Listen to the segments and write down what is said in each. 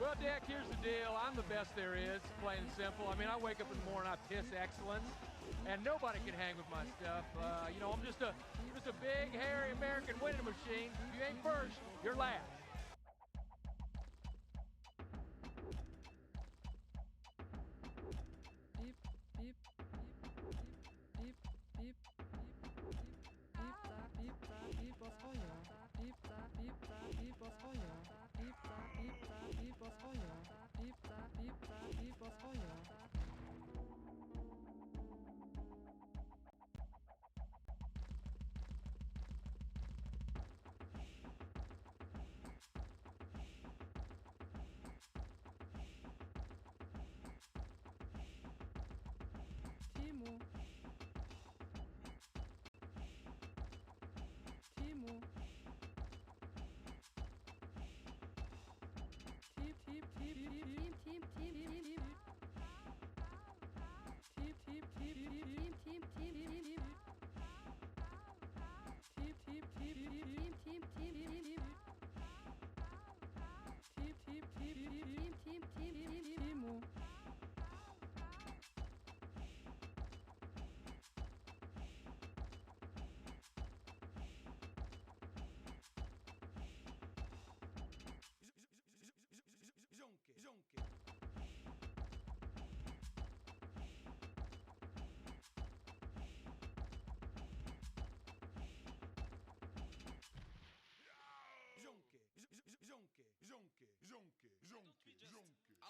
Well, Dick, here's the deal. I'm the best there is, plain and simple. I mean, I wake up in the morning, I piss excellence, and nobody can hang with my stuff. I'm just a big, hairy American winning machine. If you ain't first, you're last.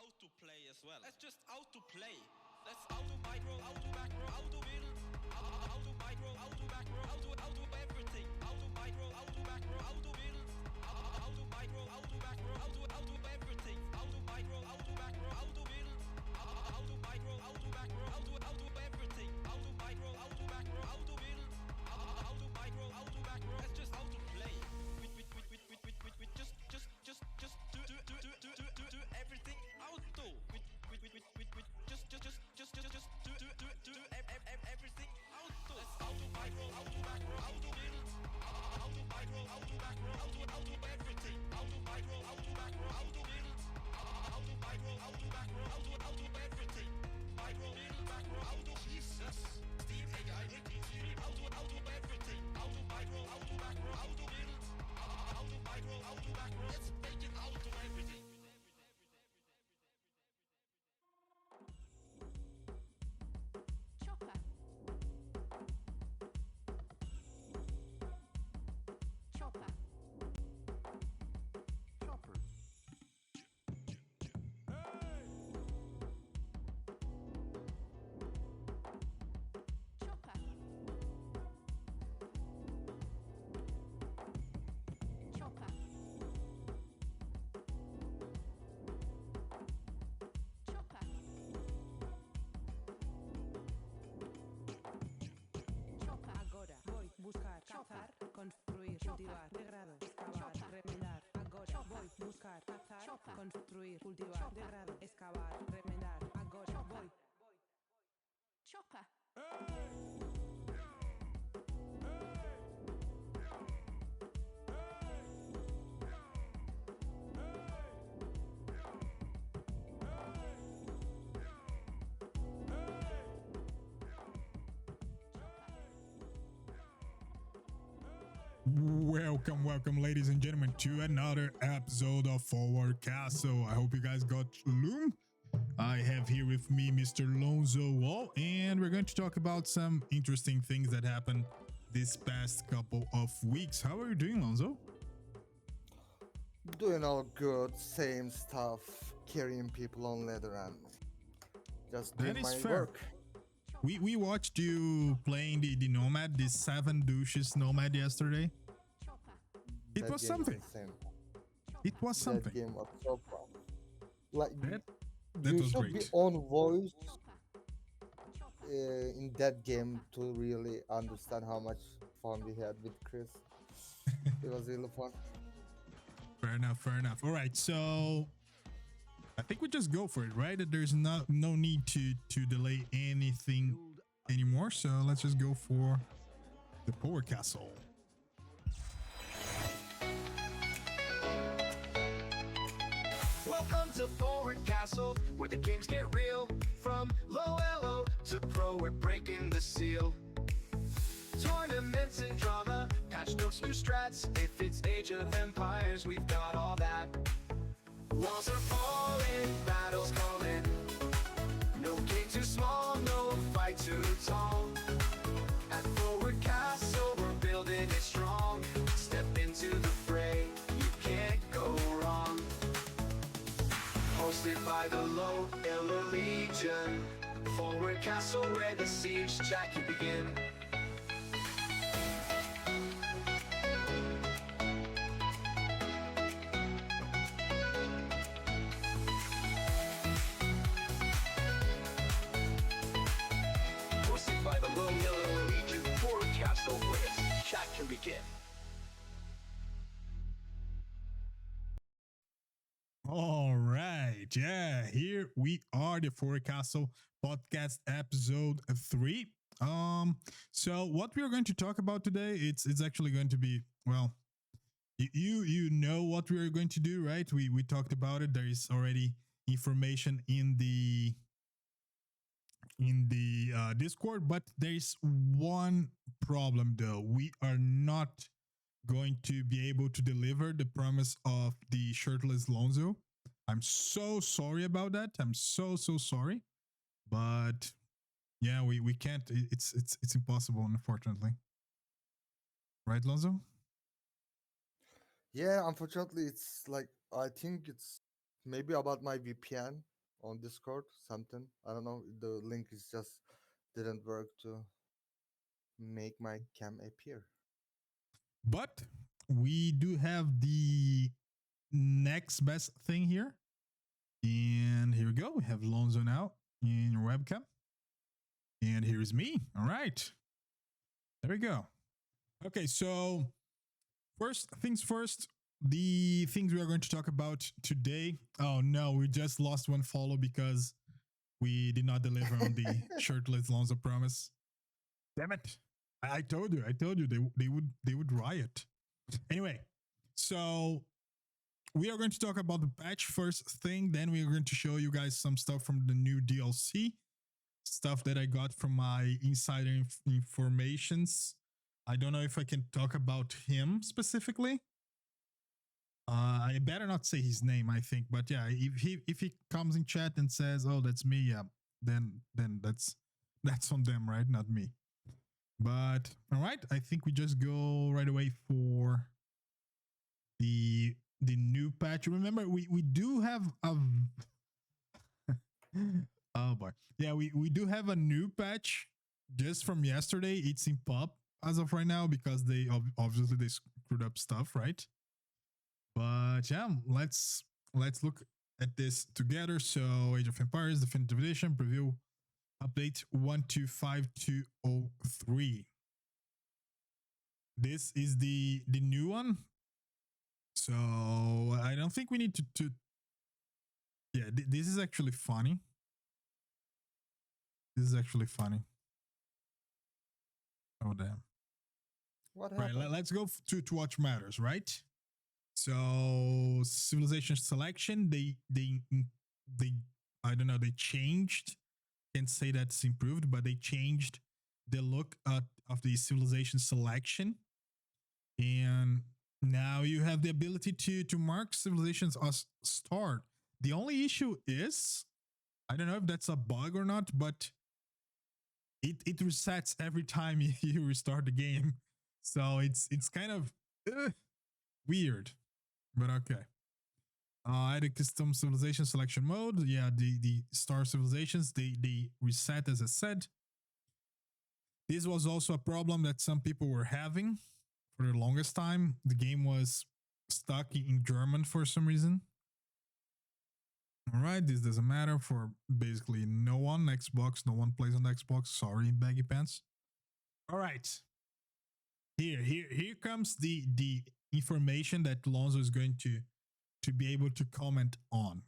Auto play as well. Let's just auto play. Let's auto micro, auto macro, auto build, auto micro, auto macro, auto everything. Auto micro, auto macro, auto build, auto micro, auto macro, auto everything. Auto micro, auto macro, auto build, auto micro, auto macro, auto everything. Auto micro, auto macro, auto build, auto micro, auto macro. Let's just auto play. We just do everything auto. We just do everything auto. Let's auto micro, auto macro, auto build, auto micro, auto macro, auto everything. Auto micro, auto macro, auto build, auto micro, auto macro, auto everything. Micro, build, macro, auto. Jesus. Steam AI, auto everything. Auto micro, auto macro, auto build, auto micro, auto macro. Let's make it auto everything. Buscar, cazar, construir, cultivar, degrado, excavar, remendar. Agora voy, buscar, cazar, construir, cultivar, degrado, excavar, remendar. Agora voy. Chopper. Welcome, ladies and gentlemen, to another episode of FWD Castle. I hope you guys got Loom. I have here with me Mr. Lonzo, and we're going to talk about some interesting things that happened this past couple of weeks. How are you doing, Lonzo? Doing all good, same stuff, carrying people on leather and just doing my work. We watched you playing the Nomad, the 7 douches Nomad yesterday. It was something. It was something. That game was so fun. Like that you was should great. be on voice in that game to really understand how much fun we had with Chris. It was really fun. Fair enough. All right, so I think we just go for it, right? There's no need to delay anything anymore. So let's just go for the FWD Castle. Welcome to Forward Castle, where the games get real. From low elo to pro, we're breaking the seal. Tournaments and drama, patch notes, new strats. If it's Age of Empires, we've got all that. Walls are falling, battles calling. No game too small, no fight too tall. At Forward Castle, we're building it strong. Step into the fray, you can't go wrong. Hosted by the Low Elo Legion, Forward Castle, where the siege chat can begin. Hosted by the Low Elo Legion, Forward Castle, where the chat can begin. All right, yeah, here we are, the Forward Castle podcast episode 3. So what we are going to talk about today, it's actually going to be, well, you know what we are going to do, right? We talked about it. There is already information in the Discord, but there is one problem though. We are not going to be able to deliver the promise of the shirtless Lonzo. I'm so sorry about that. I'm so sorry, but yeah, we can't. It's impossible, unfortunately. Right, Lonzo? Yeah, unfortunately, it's like I think it's maybe about my VPN on Discord, something. I don't know. The link is just didn't work to make my cam appear. But we do have the next best thing here. And here we go. We have Lonzo now in your webcam. And here's me. All right. There we go. Okay, so first things first, the things we are going to talk about today. Oh no, we just lost one follow because we did not deliver on the shirtless Lonzo promise. Damn it. I told you they would riot. Anyway, so we are going to talk about the patch first thing, then we are going to show you guys some stuff from the new DLC, stuff that I got from my insider informations. I don't know if I can talk about him specifically. I better not say his name, I think, but yeah, if he comes in chat and says, "Oh, that's me," yeah, then that's on them, right? Not me. But all right, I think we just go right away for the new patch. Remember, we do have a oh boy, yeah, we do have a new patch just from yesterday. It's in pub as of right now because they obviously they screwed up stuff, right? But yeah, let's look at this together. So Age of Empires Definitive Edition preview update 1.25203. This is the new one. So I don't think we need to yeah, this is actually funny. This is actually funny. Oh damn. What Right, happened? let's go to what matters, right? So civilization selection, they I don't know, they changed. Can't say that's improved, but they changed the look of the civilization selection, and now you have the ability to mark civilizations as starred. The only issue is, I don't know if that's a bug or not, but it resets every time you restart the game, so it's kind of weird, but okay. Add a custom civilization selection mode. Yeah, the star civilizations, they reset as I said. This was also a problem that some people were having for the longest time. The game was stuck in German for some reason. All right, this doesn't matter for basically no one. Xbox, no one plays on Xbox. Sorry, baggy pants. All right. Here comes the information that Lonzo is going to be able to comment on.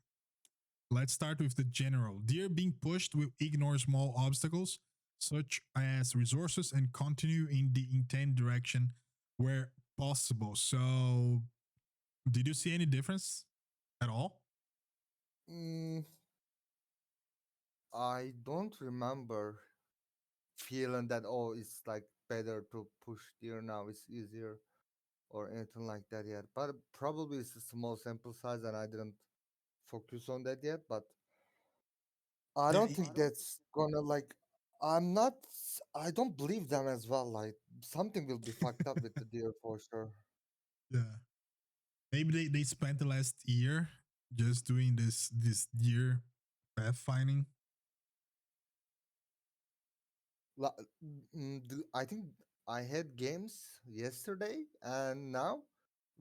Let's start with the general. Deer being pushed will ignore small obstacles such as resources and continue in the intended direction where possible. So did you see any difference at all? Mm, I don't remember feeling that, oh, it's like better to push deer now, it's easier or anything like that yet. But probably it's a small sample size and I didn't focus on that yet. But I Yeah, don't think that's gonna like. I don't believe them as well. Like something will be fucked up with the deer for sure. yeah. Maybe they spent the last year just doing this deer pathfinding. I think I had games yesterday, and now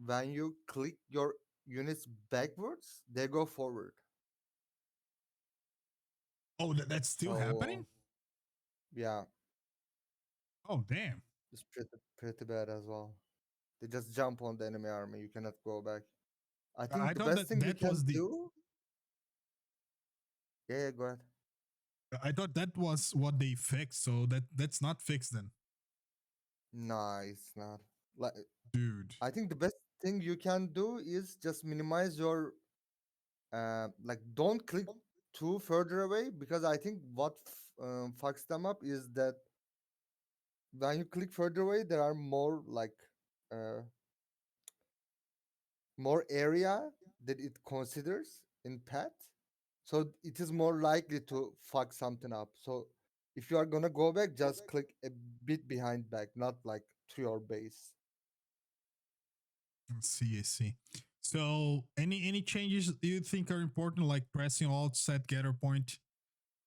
when you click your units backwards, they go forward. Oh, that's still So happening? yeah, Oh, damn. it's pretty bad as well. They just jump on the enemy army. You cannot go back. I I think the thought that best thing you that was can the do. Yeah, go ahead. I thought that was what they fixed, so that's not fixed then. Nah, it's not. Like Dude. I think the best thing you can do is just minimize your like don't click too further away because I think what fucks them up is that when you click further away, there are more like uh, more area that it considers in path, so it is more likely to fuck something up. So if you are gonna go back, just click a bit behind back, not like to your base. I see. So any changes you think are important, like pressing alt set getter point?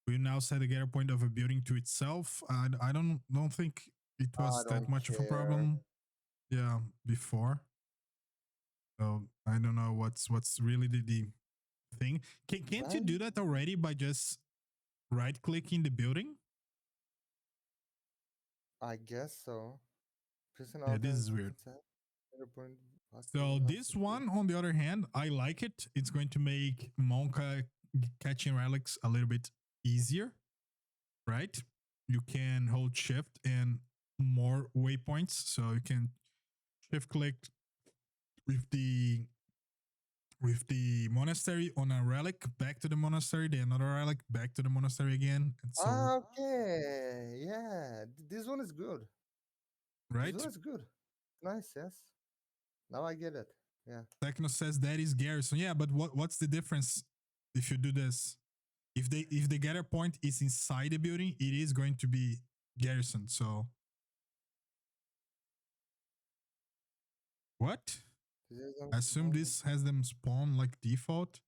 We now set a getter point of a building to itself. I don't think it I was that don't much of a care. problem. Yeah, before. So I don't know what's really the thing. Can't you do When that already by just right clicking the building? I guess so. Prison Yeah, alt this and is weird. set getter point. So this one, on the other hand, I like it. It's going to make Monka catching relics a little bit easier, right? You can hold shift and more waypoints, so you can shift click with the monastery on a relic back to the monastery, then another relic back to the monastery again, and so Okay, yeah, this one is good. This right. one is good. Nice, yes. Now I get it. Yeah. Techno says that is garrison. Yeah, but what's the difference if you do this? If the gather point is inside the building, it is going to be garrison. So what? I assume this has them spawn like default.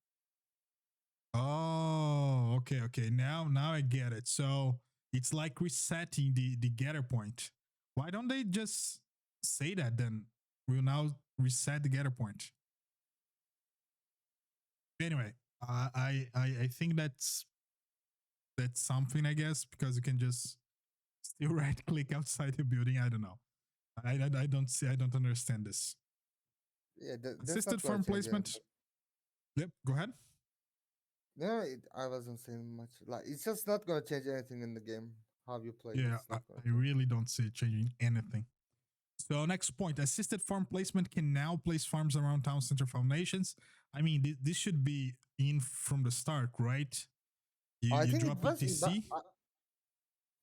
Oh, okay. Now I get it. So it's like resetting the gather point. Why don't they just say that then? We'll now reset the gather point. Anyway, I think that's something, I guess, because you can just still right click outside the building. I don't know. I don't see. I don't understand this. Yeah, that's not Assisted gonna farm change anything. placement. Yep. Go ahead. No, I wasn't saying much. Like it's just not gonna change anything in the game. How you play, Yeah, it's I not gonna change. really don't see it changing anything. So next point, assisted farm placement can now place farms around town center foundations. I mean, this should be in from the start, right? I You think it drop was in, but ETC.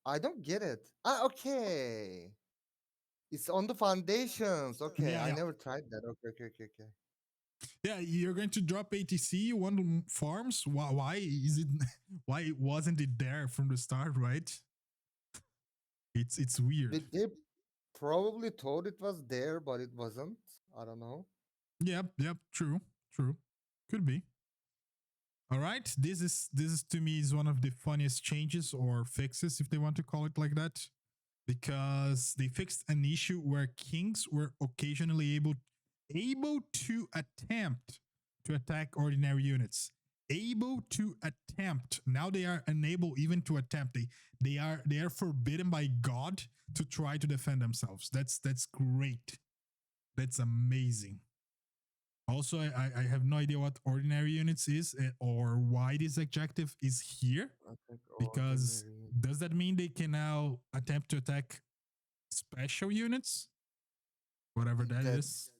I don't get it. Ah, okay. It's on the foundations. Okay, Yeah, I yeah. never tried that. Okay. Yeah, you're going to drop ATC one farms. Why is it? Why wasn't it there from the start? Right? It's weird. They probably thought it was there, but it wasn't. I don't know. Yep. True. Could be. All right. This is to me is one of the funniest changes or fixes, if they want to call it like that, because they fixed an issue where kings were occasionally able to attempt to attack ordinary units. Able to attempt. Now they are unable even to attempt. They are forbidden by God to try to defend themselves. That's great. That's amazing. Also, I have no idea what ordinary units is or why this adjective is here, I think because ordinary. does that mean they can now attempt to attack special units? Whatever that is.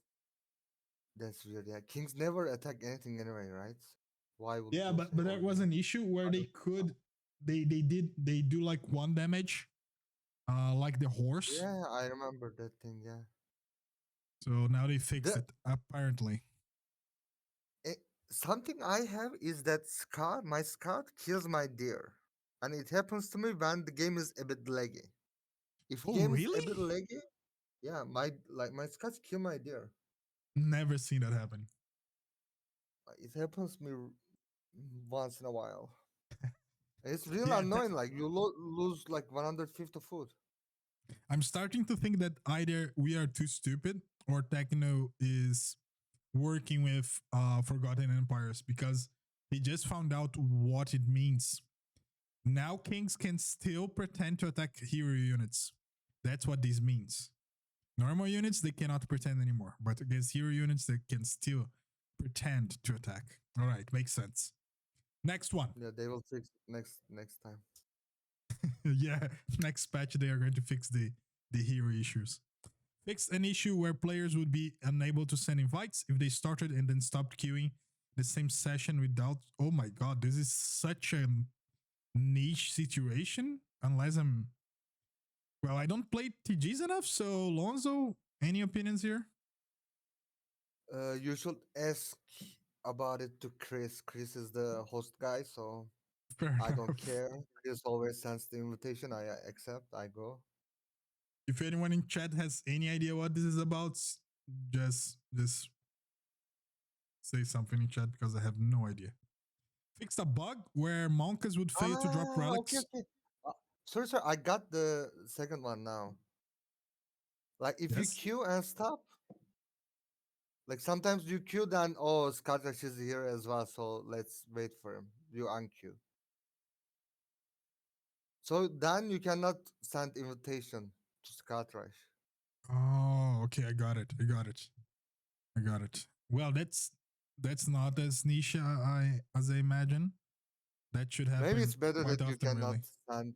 That's weird. Yeah, kings never attack anything anyway, right? Why would Yeah, you but say there was ordinary? an issue where they do like one damage, like the horse. Yeah, I remember that thing. Yeah. So now they fixed The it apparently. eh, something I have is that scout. My scout kills my deer, and it happens to me when the game is a bit laggy. If Oh, game is a bit really? laggy, yeah, my scouts kill my deer. Never seen that happen. It happens to me once in a while. It's real Yeah, annoying. Like you lose like 150 food. I'm starting to think that either we are too stupid or Techno is working with Forgotten Empires because he just found out what it means. Now kings can still pretend to attack hero units. That's what this means. Normal units, they cannot pretend anymore, but against hero units, they can still pretend to attack. All right, makes sense. Next one. Yeah, they will fix it next time. Yeah, next patch, they are going to fix the hero issues. Fixed an issue where players would be unable to send invites if they started and then stopped queuing the same session without. Oh my god, this is such a niche situation. Unless I'm. Well, I don't play TGs enough, so Lonzo, any opinions here? You should ask about it to Chris. Chris is the host guy, so Fair I don't enough. care. Chris always sends the invitation. I accept. I go. If anyone in chat has any idea what this is about, just say something in chat because I have no idea. Fixed a bug where monkas would fail to drop Okay, relics. okay. Sorry, sir. I got the second one now. Like if you Yes. queue and stop, like sometimes you queue, then oh, Scottish is here as well, so let's wait for him. You unqueue. So then you cannot send invitation to Scottish. Oh, okay. I got it. I got it. I got it. Well, that's not as niche as I imagine. That should Maybe happen it's better quite that you often, cannot really.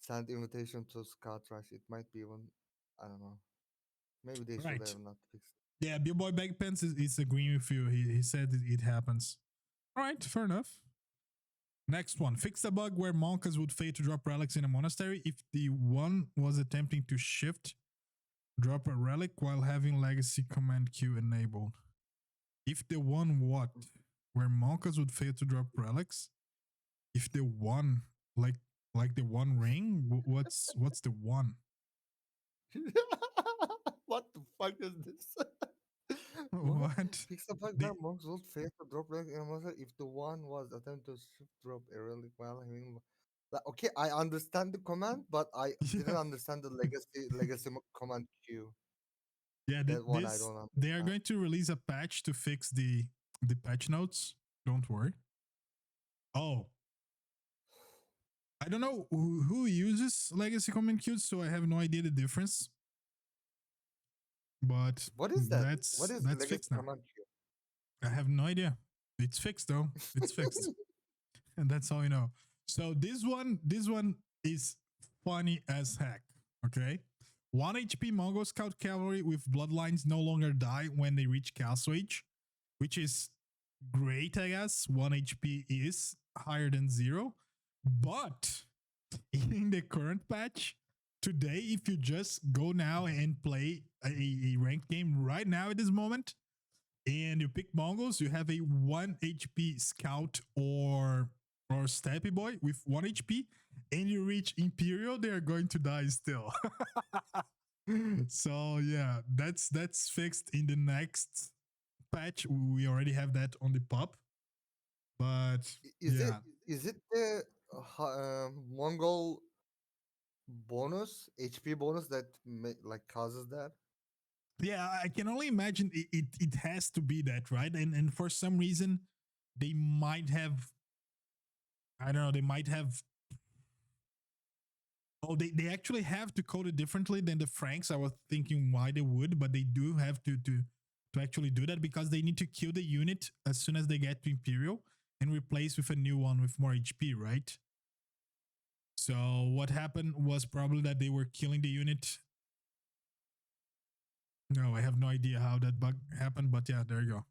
send invitation to Scottish. It might be even, I don't know. Maybe they should Right. have not fixed. Yeah, Billboy Bagpants is agreeing with you. He said it happens. All right, fair enough. Next one. Fix a bug where monkas would fail to drop relics in a monastery if the one was attempting to shift drop a relic while having legacy command queue enabled. If the one what? Where monkas would fail to drop relics? If the one like the one ring? What's the one? What the fuck is this? What? What? Fix a bug The, where monks would fail to drop relic in a monster if the one was attempting to shift drop a relic while having. Like, okay, I understand the command, but I didn't yeah. understand the legacy command queue. Yeah, That one I this don't they are understand. going to release a patch to fix the patch notes. Don't worry. Oh, I don't know who uses legacy command queues, so I have no idea the difference. But What is that? What is that's legacy fixed now. command queue? I have no idea. It's fixed though. It's fixed, and that's all you know. So this one is funny as heck. Okay, 1 HP Mongol Scout Cavalry with bloodlines no longer die when they reach Castle Age, which is great, I guess. 1 HP is higher than 0, but in the current patch today, if you just go now and play a ranked game right now at this moment, and you pick Mongols, you have a 1 HP Scout or Steppy Boy with 1 HP, and you reach Imperial, they are going to die still. So yeah, that's fixed in the next patch. We already have that on the pop, but Is it yeah, the Mongol bonus HP bonus that like causes that? yeah, I can only imagine it has to be that, right? And for some reason, they might have, I don't know, they might have. Oh, they actually have to code it differently than the Franks. I was thinking why they would, but they do have to actually do that because they need to kill the unit as soon as they get to Imperial and replace with a new one with more HP, right? So what happened was probably that they were killing the unit. No, I have no idea how that bug happened, but yeah, there you go.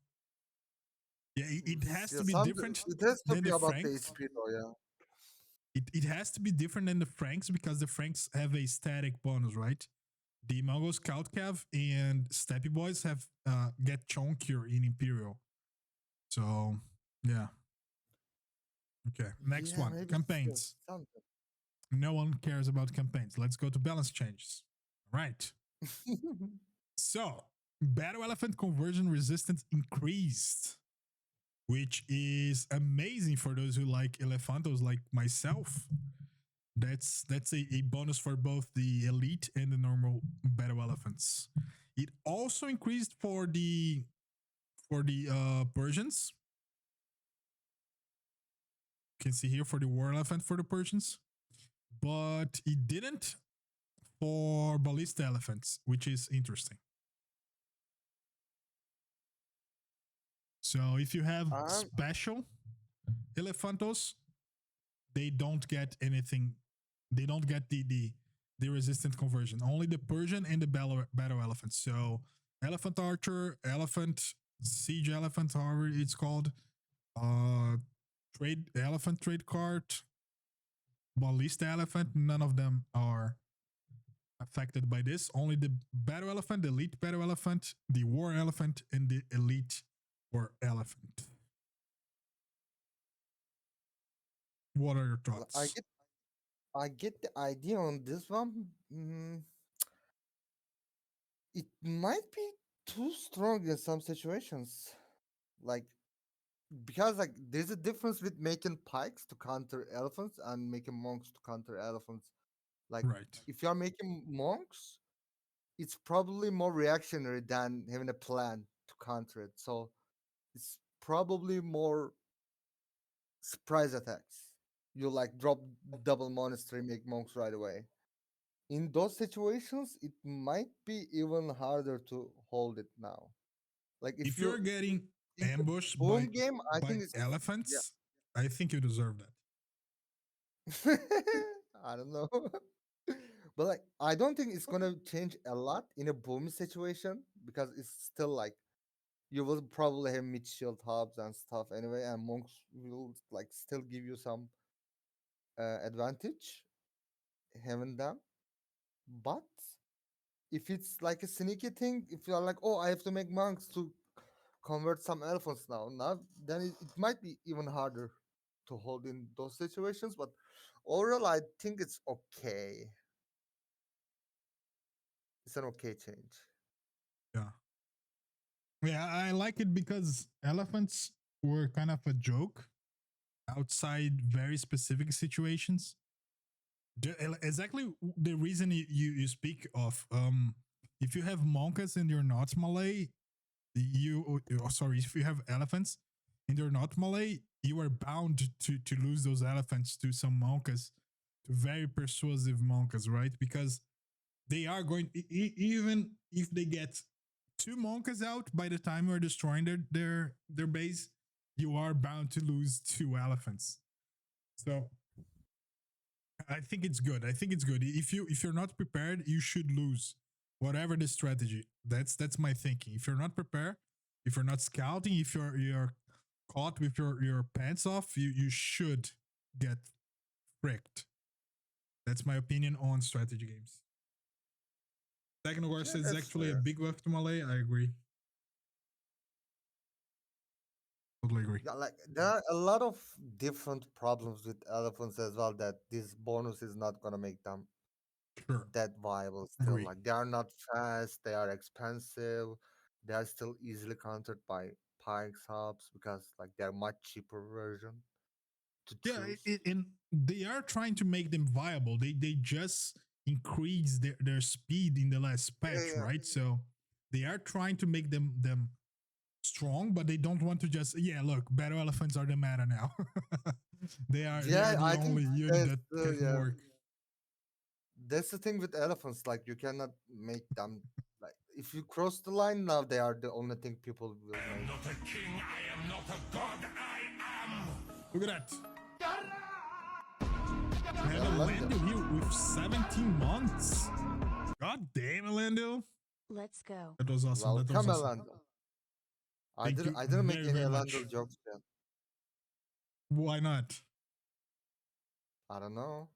Yeah, it has Yeah, to be different it has to than be the about the Franks. HP though, yeah. It has to be different than the Franks because the Franks have a static bonus, right? The Mongol Scout Cav and Steppy Boys have get chunkier in Imperial. So yeah. Okay. Next Yeah, one. maybe it's Campaigns. something. No one cares about campaigns. Let's go to balance changes. All right. So battle elephant conversion resistance increased, which is amazing for those who like elephantos like myself. That's a bonus for both the elite and the normal battle elephants. It also increased for the Persians. You can see here for the war elephant for the Persians, but it didn't for ballista elephants, which is interesting. So if you have special elephantos, they don't get anything. They don't get the resistant conversion. Only the Persian and the battle elephant. So elephant archer, elephant siege elephant, however it's called, trade cart, ballista elephant. None of them are affected by this. Only the battle elephant, the elite battle elephant, the war elephant, and the elite war elephant. What are your thoughts? I get the idea on this one. It might be too strong in some situations. Like because like there's a difference with making pikes to counter elephants and making monks to counter elephants. Like Right. if you're making monks, it's probably more reactionary than having a plan to counter it. So it's probably more surprise attacks. You like drop double monastery, make monks right away. In those situations, it might be even harder to hold it now. Like If if you're you getting in the ambushed boom game, I by think it's yeah. elephants, I think you deserve that. I don't know. But like I don't think it's gonna change a lot in a boom situation because it's still like you will probably have mid shield hubs and stuff anyway, and monks will like still give you some advantage having them. But if it's like a sneaky thing, if you're like, oh, I have to make monks to convert some elephants now, then it might be even harder to hold in those situations. But overall, I think it's okay. It's an okay change. Yeah. Yeah, I like it because elephants were kind of a joke outside very specific situations. Exactly the reason you speak of. If you have monkas and you're not Malay, sorry, if you have elephants and you're not Malay, you are bound to lose those elephants to some monkas, to very persuasive monkas, right? Because they are going even if they get two monkas out by the time you're destroying their base, you are bound to lose two elephants. So I think it's good. I think it's good. If you're not prepared, you should lose whatever the strategy. That's my thinking. If you're not prepared, if you're not scouting, if you're caught with your pants off, you should get fricked. That's my opinion on strategy games. Technical Yeah, is that's actually a fair. big buff to Malay. I agree. Totally agree. Yeah, like there are a lot of different problems with elephants as well that this bonus is not gonna make them Sure. that viable still. Agree. Like they are not fast, they are expensive, they are still easily countered by pike subs because like they're much cheaper version to Yeah, choose. and they are trying to make them viable. They just increase their speed in the last Yeah, patch, yeah. right? So they are trying to make them strong, but they don't want to just look, battle elephants are the meta now. They are Yeah, the I think only unit that's that can yeah. work. That's the thing with elephants. Like you cannot make them like if you cross the line now, they are the only thing people will make. Look at that. We have Yeah, a London. Lando here with 17 months. God damn it, Lando. Let's go. That was awesome. That was Welcome, awesome. Orlando. Thank you I didn't make very, any very Elendil much. jokes yet. Why not? I don't know.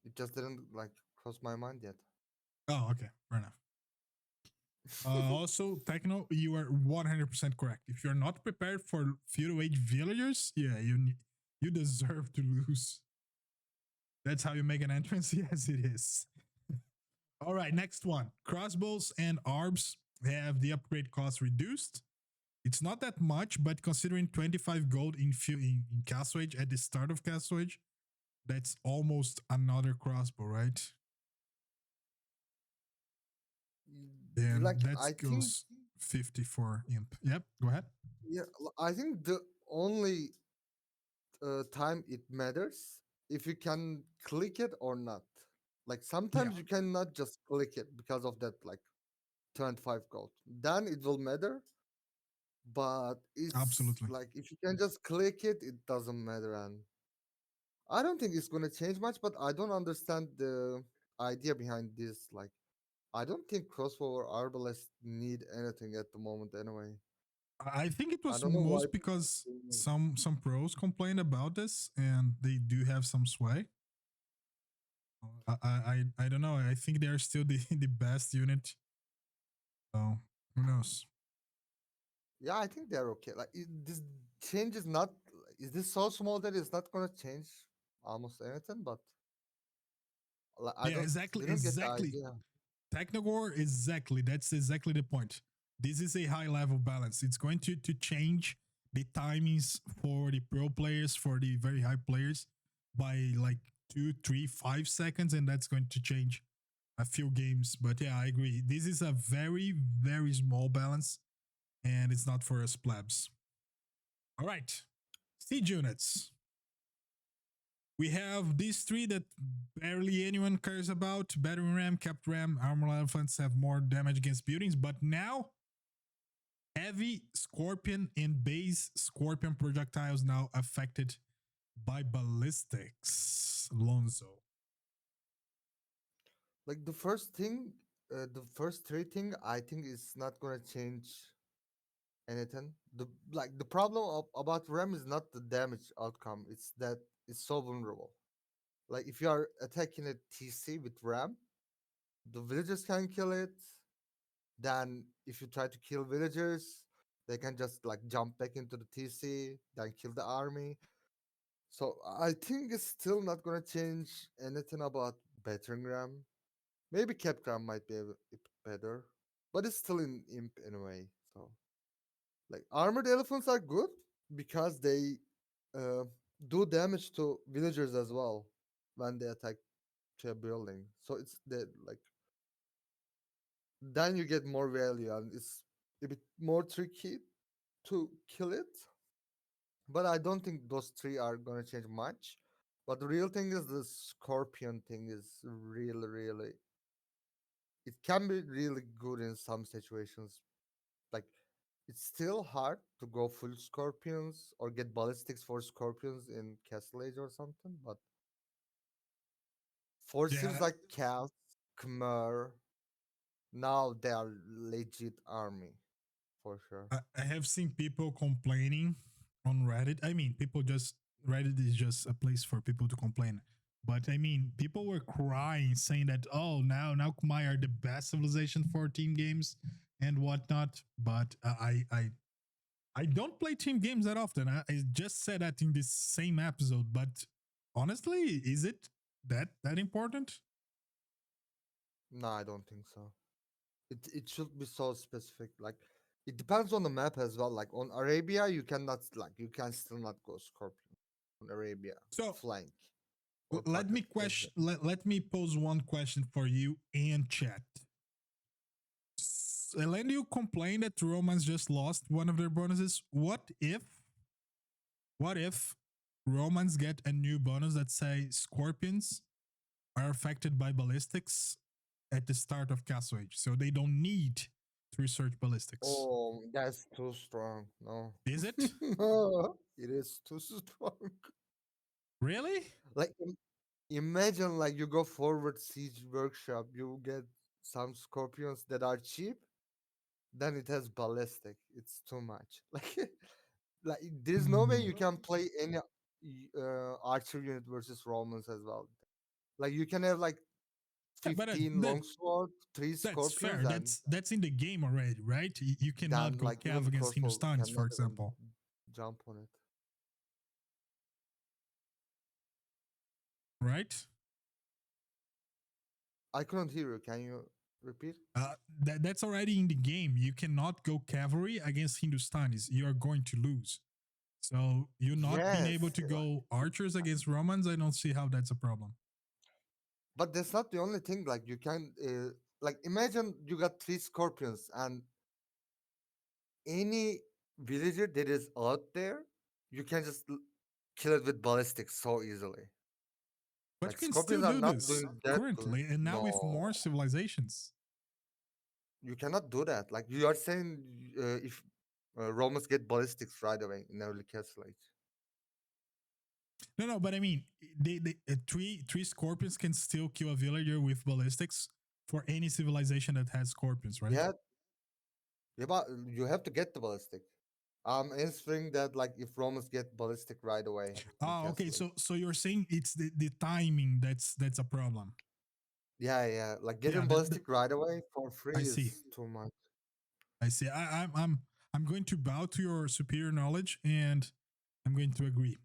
It just didn't like cross my mind yet. Oh, okay. Fair enough. Also, Techno, you are 100% correct. If you're not prepared for feudal age villagers, yeah, you deserve to lose. That's how you make an entrance? Yes, it is. All right, next one. Crossbows and arbs have the upgrade cost reduced. It's not that much, but considering 25 gold in Castle Age at the start of Castle Age, that's almost another crossbow, right? Like And that I think, goes 54 imp. Yep, go ahead. yeah, I think the only time it matters if you can click it or not. Like Yeah, sometimes you cannot just click it because of that like 25 gold. Then it will matter. But it's absolutely. like if you can just click it, it doesn't matter. And I don't think it's gonna change much, but I don't understand the idea behind this. Like I don't think crossbow or arbalest need anything at the moment anyway. I think it I was don't know why most people because are doing it. some pros complained about this, and they do have some sway. I don't know. I think they're still the the best unit. So who knows? Yeah, I think they're okay. Like this change is not. Is this so small that it's not gonna change almost anything? But like, I Yeah, don't exactly, didn't get the exactly. idea. Technogore, exactly. That's exactly the point. This is a high level balance. It's going to change the timings for the pro players, for the very high players, by like 2, 3, 5 seconds, and that's going to change a few games. But yeah, I agree. This is a very, very small balance, and it's not for us plebs. All right. Siege units. We have these three that barely anyone cares about. Battering ram, capped ram, armor elephants have more damage against buildings, but now heavy scorpion and base scorpion projectiles now affected by ballistics. Lonzo. Like the first thing, the first three thing, I think is not gonna change anything. The problem about RAM is not the damage outcome. It's that it's so vulnerable. Like if you are attacking a TC with RAM, the villagers can kill it. Then if you try to kill villagers, they can just like jump back into the TC, then kill the army. So I think it's still not gonna change anything about battering ram. Maybe Capcom might be better, but it's still in imp in a way. So like armored elephants are good because they uh, do damage to villagers as well when they attack to a building. So it's that like then you get more value and it's a bit more tricky to kill it. But I don't think those three are gonna change much. But the real thing is the scorpion thing is really, really. It can be really good in some situations. Like it's still hard to go full scorpions or get ballistics for scorpions in Castle Age or something. But for civs Yeah, like Cal, Khmer, now they are legit army for sure. I have seen people complaining on Reddit. I mean, people just Reddit is just a place for people to complain. But I mean, people were crying, saying that now Khmer are the best civilization for team games and whatnot. But I don't play team games that often. I just said that in this same episode. But honestly, is it that important? No, I don't think so. It should be so specific. Like it depends on the map as well. Like on Arabia, you cannot like you can still not go scorpion on Arabia So flank or let pocket me exit. question. Let me pose one question for you and chat. Elendio complained that Romans just lost one of their bonuses. What if Romans get a new bonus that say scorpions are affected by ballistics at the start of Castle Age, so they don't need to research ballistics? Oh, that's too strong. No, Is it no, it is too strong. really? Like imagine like you go forward siege workshop, you get some scorpions that are cheap. then it has ballistic. It's too much. Like there's no way you can play any archer unit versus Romans as well. Like you can have like Yeah, but 15 longsword, 3 that's scorpions, fair. and That's in the game already, right? You cannot then go like even cav against crossbow Hindustanis, for cannot even example. jump on it. Right? I couldn't hear you. Can you repeat? That's already in the game. You cannot go cavalry against Hindustanis. You are going to lose. So you not being able Yes, to go archers against Romans, I don't see how that's a problem. but that's not the only thing. Like you can, like imagine you got 3 scorpions and any villager that is out there, you can just kill it with ballistics so easily. But Like you can still scorpions are do not this doing that good. currently, and now with No, more civilizations. you cannot do that. Like you are saying, if Romans get ballistics right away in early Castle Age. No, but I mean, three scorpions can still kill a villager with ballistics for any civilization that has scorpions, right? Yeah, yeah, but you have to get the ballistic. I'm answering that like if Romans get ballistic right away in Oh, okay. Castle Age. So you're saying it's the timing that's a problem. Yeah. Like Yeah, getting ballistic right away for free I see. is too much. I see. I'm going to bow to your superior knowledge, and I'm going to agree.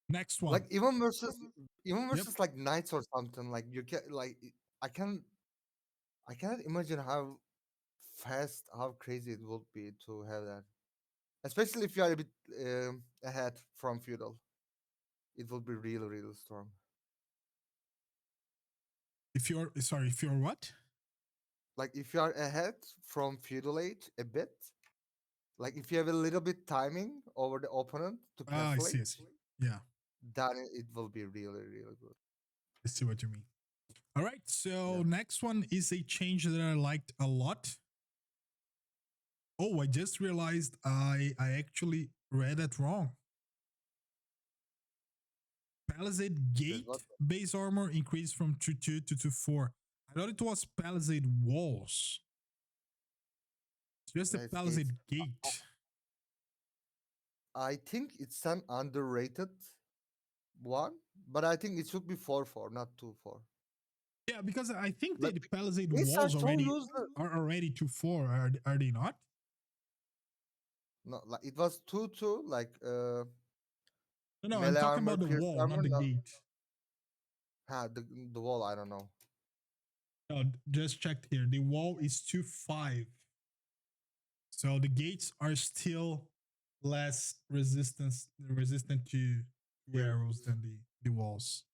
Next one. Like even versus Yep. like knights or something. Like you can like I can I cannot imagine how fast, how crazy it would be to have that. Especially if you are a bit ahead from feudal, it will be really, really strong. If you're what? Like if you are ahead from feudal age a bit, like if you have a little bit timing over the opponent to Ah, I castle see. I age, see. Yeah, then it will be really, really good. I see what you mean. All right. So Yeah. next one is a change that I liked a lot. Oh, I just realized I actually read it wrong. Palisade There's what gate base armor increased from 2-2 to 2-4. I thought it was palisade walls. It's just a it's gates. palisade gate. I think it's an underrated one, but I think it should be 4-4, not 2-4. Yeah, because I think Like the palisade gates are walls so useless. are already 2-4. Are they not? No, like it was 2-2, like No, I'm melee talking armor, about the pierce wall, armor. not the No, gate. the wall. I don't know. No, just checked here. The wall is 2-5. So the gates are still less resistant to arrows than the walls.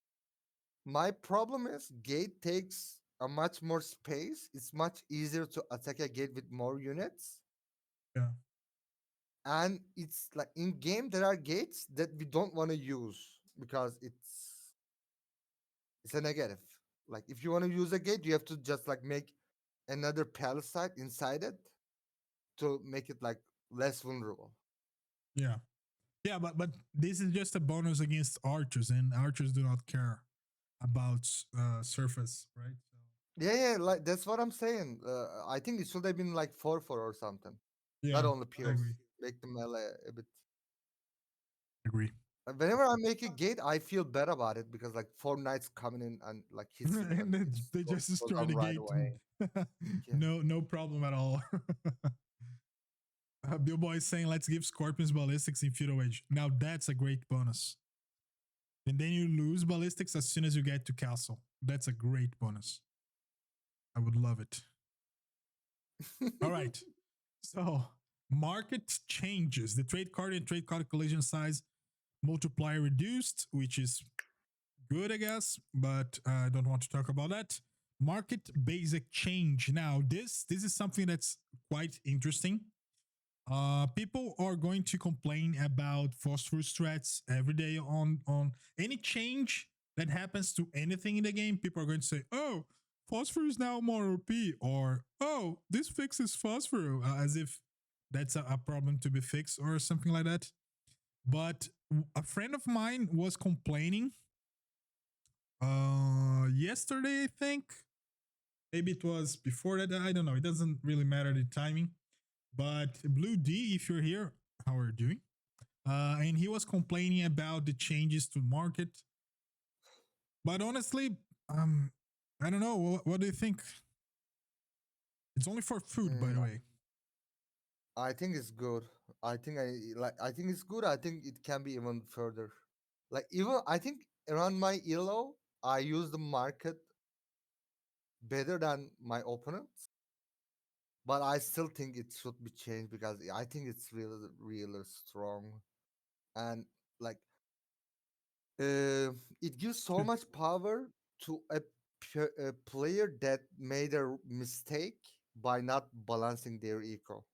My problem is gate takes a much more space. It's much easier to attack a gate with more units. Yeah. And it's like in game there are gates that we don't want to use because it's a negative. Like if you want to use a gate, you have to just like make another palisade inside it to make it like less vulnerable. Yeah. Yeah, but this is just a bonus against archers, and archers do not care about surface, right? So Yeah, like that's what I'm saying. I think it should have been like 4-4 or something. Not yeah, only I pierce. agree. Make the melee a bit. Agree. Whenever I make a gate, I feel better about it because like 4 knights coming in and like hits it And and then it's they just goes destroy down the right gate. away. Yeah. No problem at all. Billboy is saying, let's give Scorpions ballistics in feudal age. Now that's a great bonus. And then you lose ballistics as soon as you get to castle. That's a great bonus. I would love it. All right. So market changes. The trade card and trade card collision size multiplier reduced, which is good, I guess, but I don't want to talk about that. Market basic change. Now, this is something that's quite interesting. People are going to complain about phosphorus threats every day on any change that happens to anything in the game. People are going to say, "Oh, phosphorus is now more OP," or "Oh, this fixes phosphorus," as if that's a problem to be fixed or something like that. But a friend of mine was complaining yesterday, I think, Maybe it was before that. I don't know. It doesn't really matter the timing. But Blue D, if you're here, how are you doing? And he was complaining about the changes to market. But honestly, I don't know. What do you think? It's only for food, by the way. I think it's good. I think I think it's good. I think it can be even further. Like even I think around my elo, I use the market better than my opponents. But I still think it should be changed because I think it's really strong. And like it gives so much power to a player that made a mistake by not balancing their eco.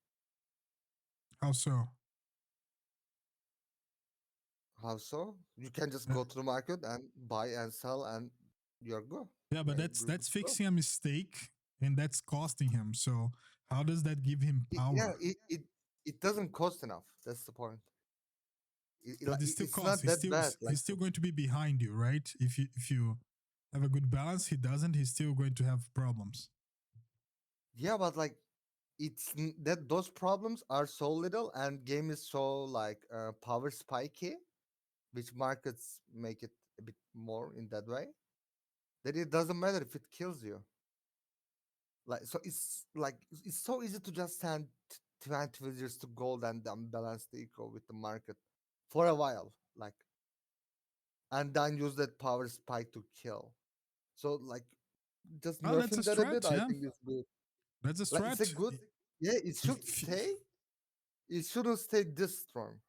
How so? How so? You can just Uh, go to the market and buy and sell, and you're good. yeah, but You're good that's to go. fixing a mistake, and that's costing him. So how does that give him Yeah, power? it doesn't cost enough. That's the point. But it still It's costs. not that bad. Like He's still going to be behind you, right? If you have a good balance, he doesn't. He's still going to have problems. yeah, but like that those problems are so little, and game is so like power spiky, which markets make it a bit more in that way, that it doesn't matter if it kills you. Like so, it's so easy to just send 20 visitors to gold and unbalance the eco with the market for a while, like, and then use that power spike to kill. So like, just Oh, that's a nerfing that a bit, strat. I Yeah, think is good. that's a Like it's a strat. good, yeah. It should stay. It shouldn't stay this strong.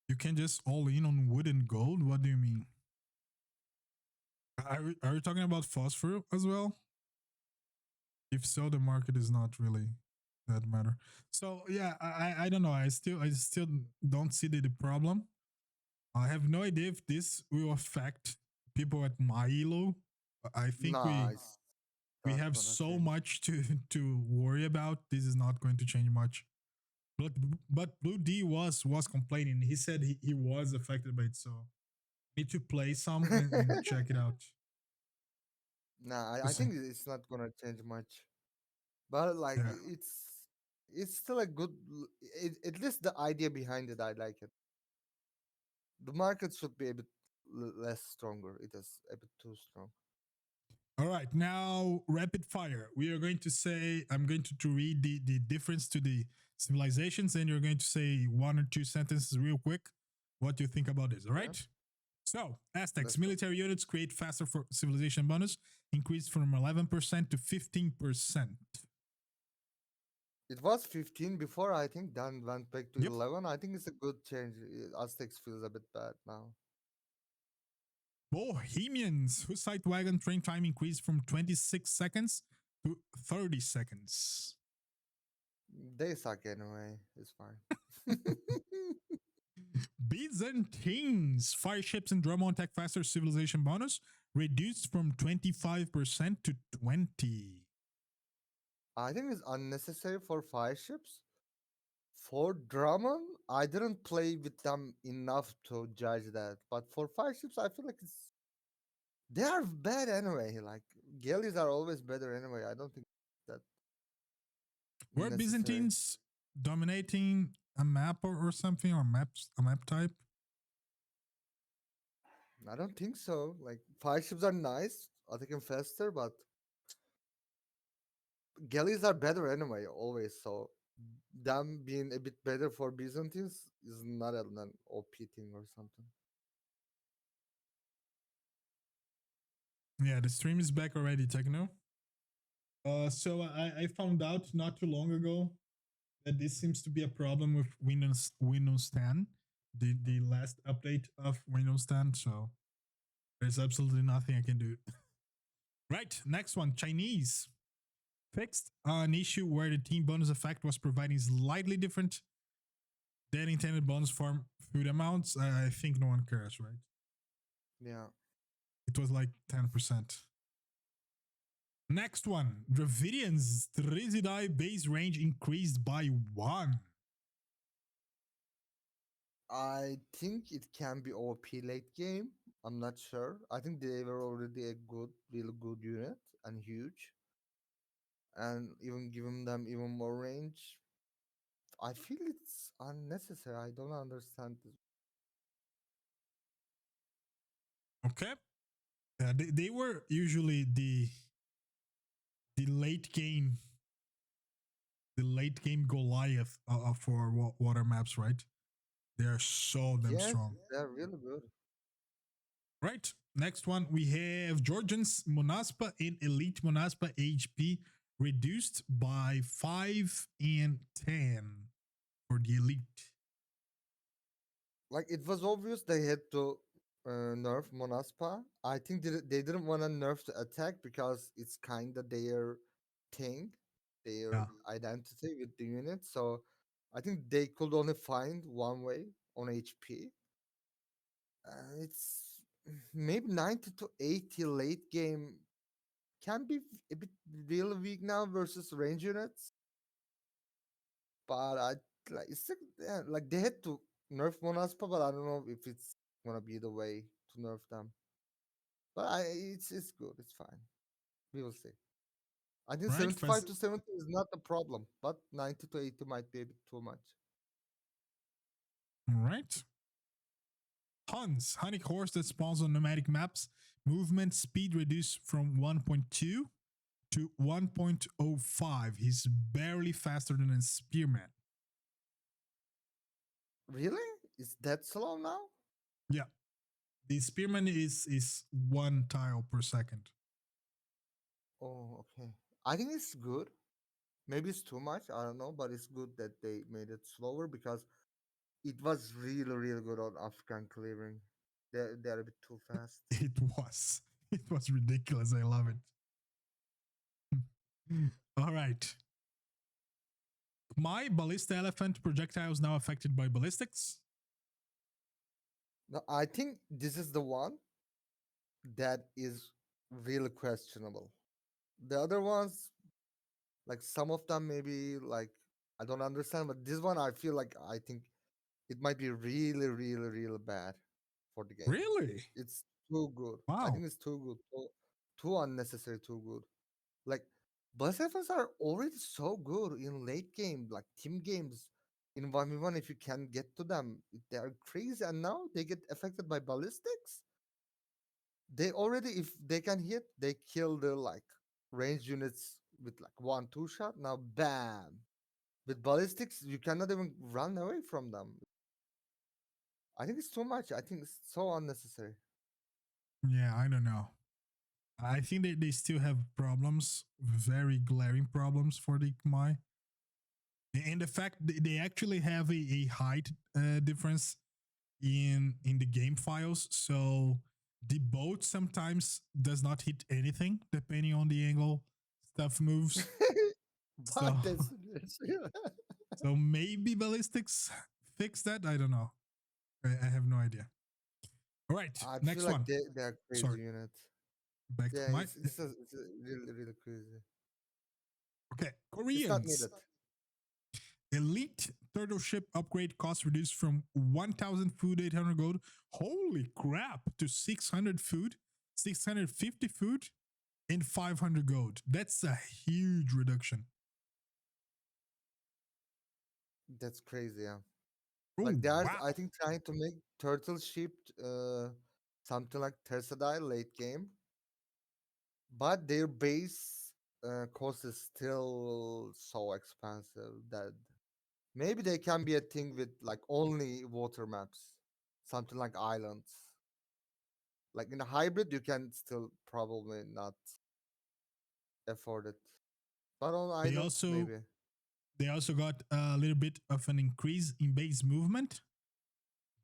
You can just all in on wood and gold. What do you mean? Are you talking about phosphor as well? If so, the market is not really that matter. So yeah, I don't know. I still don't see the problem. I have no idea if this will affect people at my elo. I think Nah, it's we not have gonna so change. much to worry about. This is not going to change much. But Blue D was complaining. He said he was affected by it. So need to play some and check it out. Nah, I 'Cause, think it's not gonna change much. But like, yeah. it's still a good. At least the idea behind it, I like it. The market should be a bit less stronger. It is a bit too strong. All right, now rapid fire. We are going to say, I'm going to read the difference to the civilizations, and you're going to say one or two sentences real quick. What do you think about this? All right. Yeah. So, Aztecs Let's go. military units create faster for civilization bonus, increased from 11% to 15%. It was 15 before, I think, then went back to Yep. 11. I think it's a good change. Aztecs feels a bit bad now. Bohemians, whose side wagon train time increased from 26 seconds to 30 seconds. They suck anyway. It's fine. Byzantines, fire ships and drum attack faster civilization bonus reduced from 25% to 20. I think it's unnecessary for fire ships. For Drummond, I didn't play with them enough to judge that. But for fire ships, I feel like they are bad anyway. Like galleys are always better anyway. I don't think that Were necessary. Byzantines dominating a map or something, or a map type? I don't think so. Like fire ships are nice, attacking faster, but galleys are better anyway, always. So them being a bit better for Byzantines is not an OP thing or something. Yeah, the stream is back already, Techno. So I found out not too long ago that this seems to be a problem with Windows 10, the last update of Windows 10. So there's absolutely nothing I can do. Right, next one, Chinese. Fixed an issue where the team bonus effect was providing slightly different than intended bonus farm food amounts. I think no one cares, right? Yeah. It was like 10%. Next one, Dravidians Trizidai base range increased by 1. I think it can be OP late game, I'm not sure. I think they were already a good, really good unit and huge, and even giving them even more range. I feel it's unnecessary. I don't understand this. Okay. They were usually the late game, the late game Goliath for water maps, right? They're so damn Yes, strong. they're really good. Right. Next one, we have Georgian's Monaspa in Elite Monaspa HP reduced by 5 and 10 for the Elite. Like it was obvious they had to nerf Monaspa. I think they didn't want to nerf the attack because it's kind of their thing, their Yeah. identity with the unit. So I think they could only find one way on HP. It's maybe 90 to 80 late game can be a bit real weak now versus range units. But I like it's yeah, like they had to nerf Monaspa, but I don't know if it's gonna be the way to nerf them. But it's good. It's fine. We will see. I think Right. 75 to 70 is not a problem, but 90 to 80 might be a bit too much. Right. Huns, Hunnic horse that spawns on nomadic maps. Movement speed reduced from 1.2 to 1.05. He's barely faster than a spearman. Really? Is that slow now? Yeah. The spearman is 1 tile per second. Oh, okay. I think it's good. Maybe it's too much. I don't know, but it's good that they made it slower because it was really, really good on African clearing. They're a bit too fast. It was. It was ridiculous. I love it. All right. My ballista elephant projectiles now affected by ballistics. No, I think this is the one that is really questionable. The other ones, like some of them, maybe like I don't understand, but this one I feel like I think it might be really, really, really bad for the game. Really? It's too good. I Wow. think it's too good, too unnecessary, too good. Like bus weapons are already so good in late game, like team games. In 1v1, if you can get to them, they are crazy. And now they get affected by ballistics. They already, if they can hit, they kill the like range units with like 1-2 shot. Now, bam! With ballistics, you cannot even run away from them. I think it's too much. I think it's so unnecessary. Yeah, I don't know. I think they still have problems, very glaring problems for the Khmer. And the fact they actually have a height difference in the game files, so the boat sometimes does not hit anything depending on the angle stuff moves. So But that's so maybe ballistics fix that. I don't know. I have no idea. All right, I feel next like one. they're crazy Sorry, units. back to Yeah, my. it's really, really crazy. Okay, It's not Koreans. needed. Elite turtle ship upgrade cost reduced from 1,000 food, 800 gold. Holy crap! To 600 food, 650 food, and 500 gold. That's a huge reduction. That's crazy, yeah. Oh, Like there's, wow. I think, trying to make turtle ship something like Tersadai late game, but their base cost is still so expensive that maybe they can be a thing with like only water maps, something like islands. Like in a hybrid, you can still probably not afford it, but on They islands, also maybe. they also got a little bit of an increase in base movement,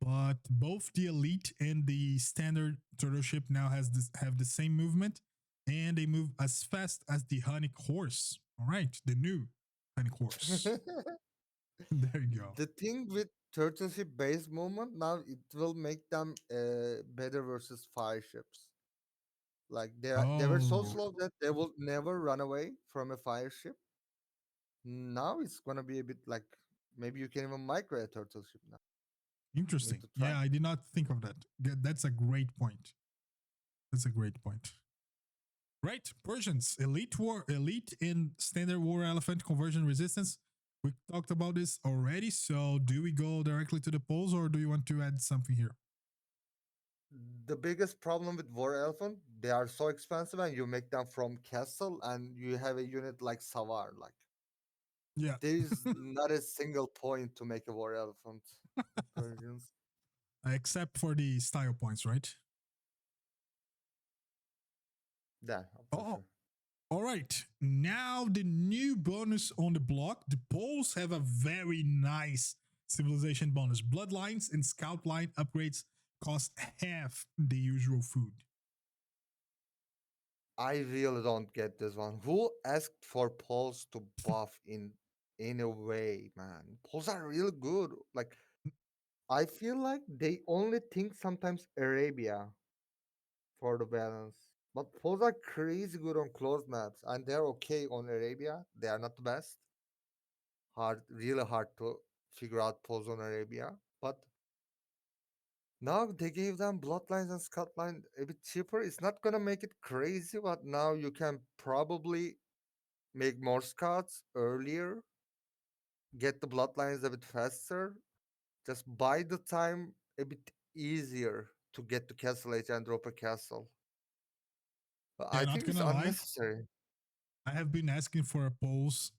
but both the elite and the standard turtle ship now have the same movement, and they move as fast as the Hunnic horse. All right, the new Hunnic horse. There you go. The thing with turtle ship base movement now it will make them better versus fire ships. Like they were so Oh, slow that they will never run away from a fire ship. Now it's gonna be a bit like maybe you can even micro a turtle ship now. Interesting. to try. Yeah, I did not think of that. That's a great point. That's a great point. Right, Persians, elite in standard war elephant conversion resistance. We talked about this already. So do we go directly to the polls, or do you want to add something here? The biggest problem with war elephant, they are so expensive, and you make them from castle, and you have a unit like Savar. Like Yeah, there is not a single point to make a war elephant with Persians. except for the style points, right? Yeah, for Oh, sure. all right. Now the new bonus on the block. The Poles have a very nice civilization bonus. Bloodlines and scout line upgrades cost half the usual food. I really don't get this one. Who asked for Poles to buff in a way, man? Poles are really good. Like I feel like they only think sometimes Arabia for the balance. But Poles are crazy good on closed maps, and they're okay on Arabia. They are not the best. Really hard to figure out Poles on Arabia. But now they gave them bloodlines and Scotland a bit cheaper. It's not gonna make it crazy, but now you can probably make more scouts earlier, get the bloodlines a bit faster, just buy the time a bit easier to get to Castle Age and drop a castle. But Yeah, I not think it's gonna lie. unnecessary. I have been asking for a Poles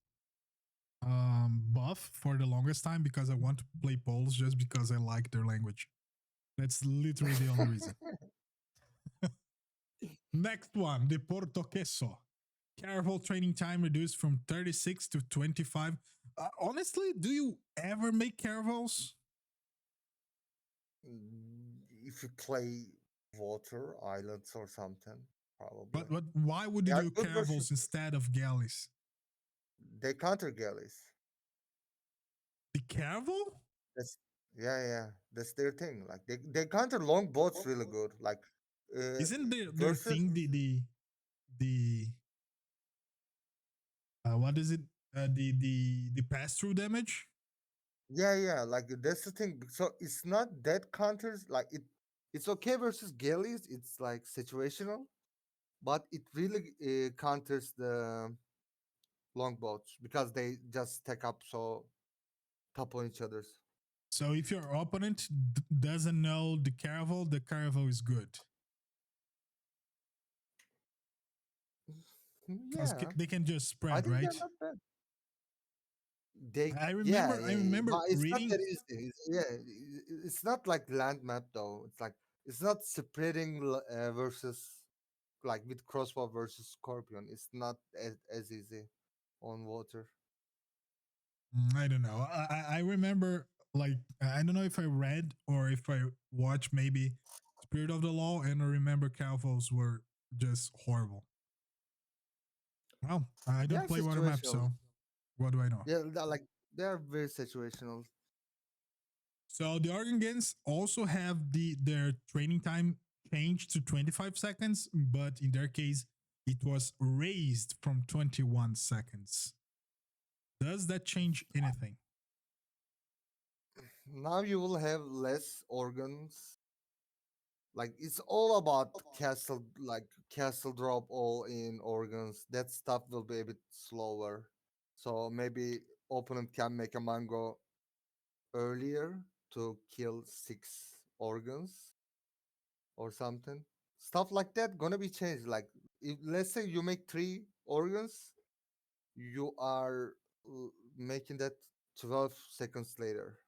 buff for the longest time because I want to play Poles just because I like their language. That's literally the only reason. Next one, the Portoqueso. Caravel training time reduced from 36 to 25. Honestly, do you ever make caravels? If you play water islands or something, probably. But why would They you are do good versus caravels instead of galleys? they counter galleys. The caravel? That's yeah. That's their thing. Like they counter long boats really good. Like Isn't their versus thing the what is it? The pass through damage? yeah. Like that's the thing. So it's not that counters like it's okay versus galleys. It's like situational, but it really counters the longboats because they just stack up so top on each other's. So if your opponent doesn't know the caravel is good because Yeah, they can just I spread, think they're right? not bad. They I yeah, remember I yeah, yeah. remember But it's not reading. that easy. It's not like land map though. It's like it's not spreading versus like with crossbow versus scorpion. It's not as easy on water. I don't know. I remember, like, I don't know if I read or if I watched maybe Spirit of the Law, and I remember caravels were just horrible. Well, I Yeah, don't play water maps, situational. so what do I know? Yeah, like they're very situational. So the Argangans also have their training time changed to 25 seconds, but in their case, it was raised from 21 seconds. Does that change anything? Now you will have less organs. Like it's all about castle, like castle drop all in organs. That stuff will be a bit slower. So maybe opponent can make a mango earlier to kill 6 organs or something. Stuff like that gonna be changed. Like if let's say you make 3 organs, you are making that 12 seconds later.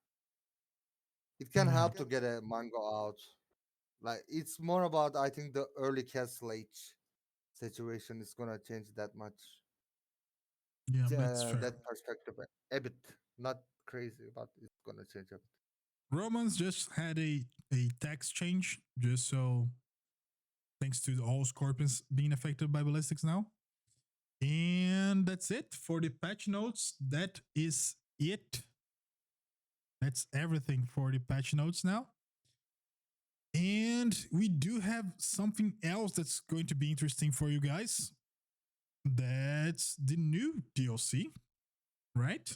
It can Yeah. help to get a mango out. Like it's more about I think the early castle age situation is gonna change that much. Yeah, that's fair. That perspective a bit, not crazy, but it's gonna change a bit. Romans just had a tax change, just so thanks to all scorpions being affected by ballistics now. And that's it for the patch notes. That is it. That's everything for the patch notes now. And we do have something else that's going to be interesting for you guys. That's the new DLC, right?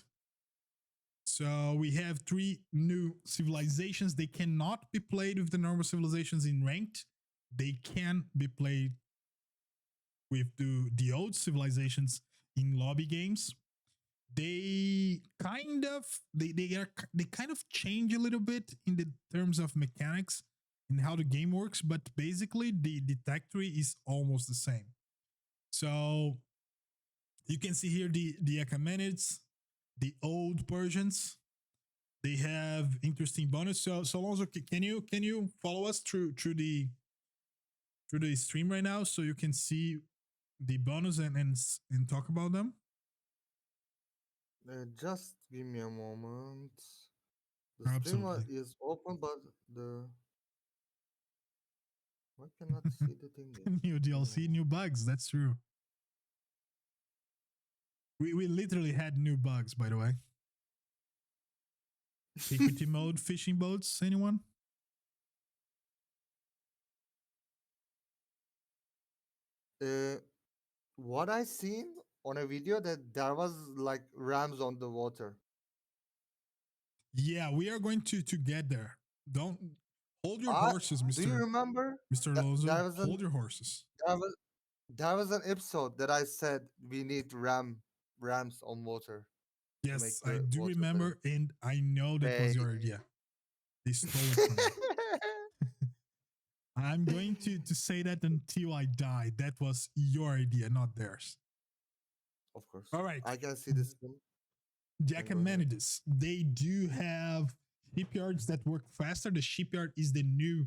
So we have 3 new civilizations. They cannot be played with the normal civilizations in ranked. They can be played with the old civilizations in lobby games. They kind of they kind of change a little bit in the terms of mechanics and how the game works, but basically the tech tree is almost the same. So you can see here the Achaemenids, the old Persians. They have interesting bonus. So Lonzo, can you follow us through the stream right now so you can see the bonus and talk about them? Just give me a moment. The stream Absolutely. is open, but I cannot see the thing. New DLC, new bugs. That's true. We literally had new bugs, by the way. Equity mode, fishing boats. Anyone? What I seen on a video that there was like rams on the water. Yeah, we are going to get there. Don't hold your I, horses, do you remember Mr. that Lonzo. Hold your horses. there was an episode that I said we need rams on water to make Yes, I the do water remember, and I know that was your idea. They stole it from me. I'm going to say that until I die. That was your idea, not theirs. Of course. All right. I can see this one. The Achaemenids, they do have shipyards that work faster. The shipyard is the new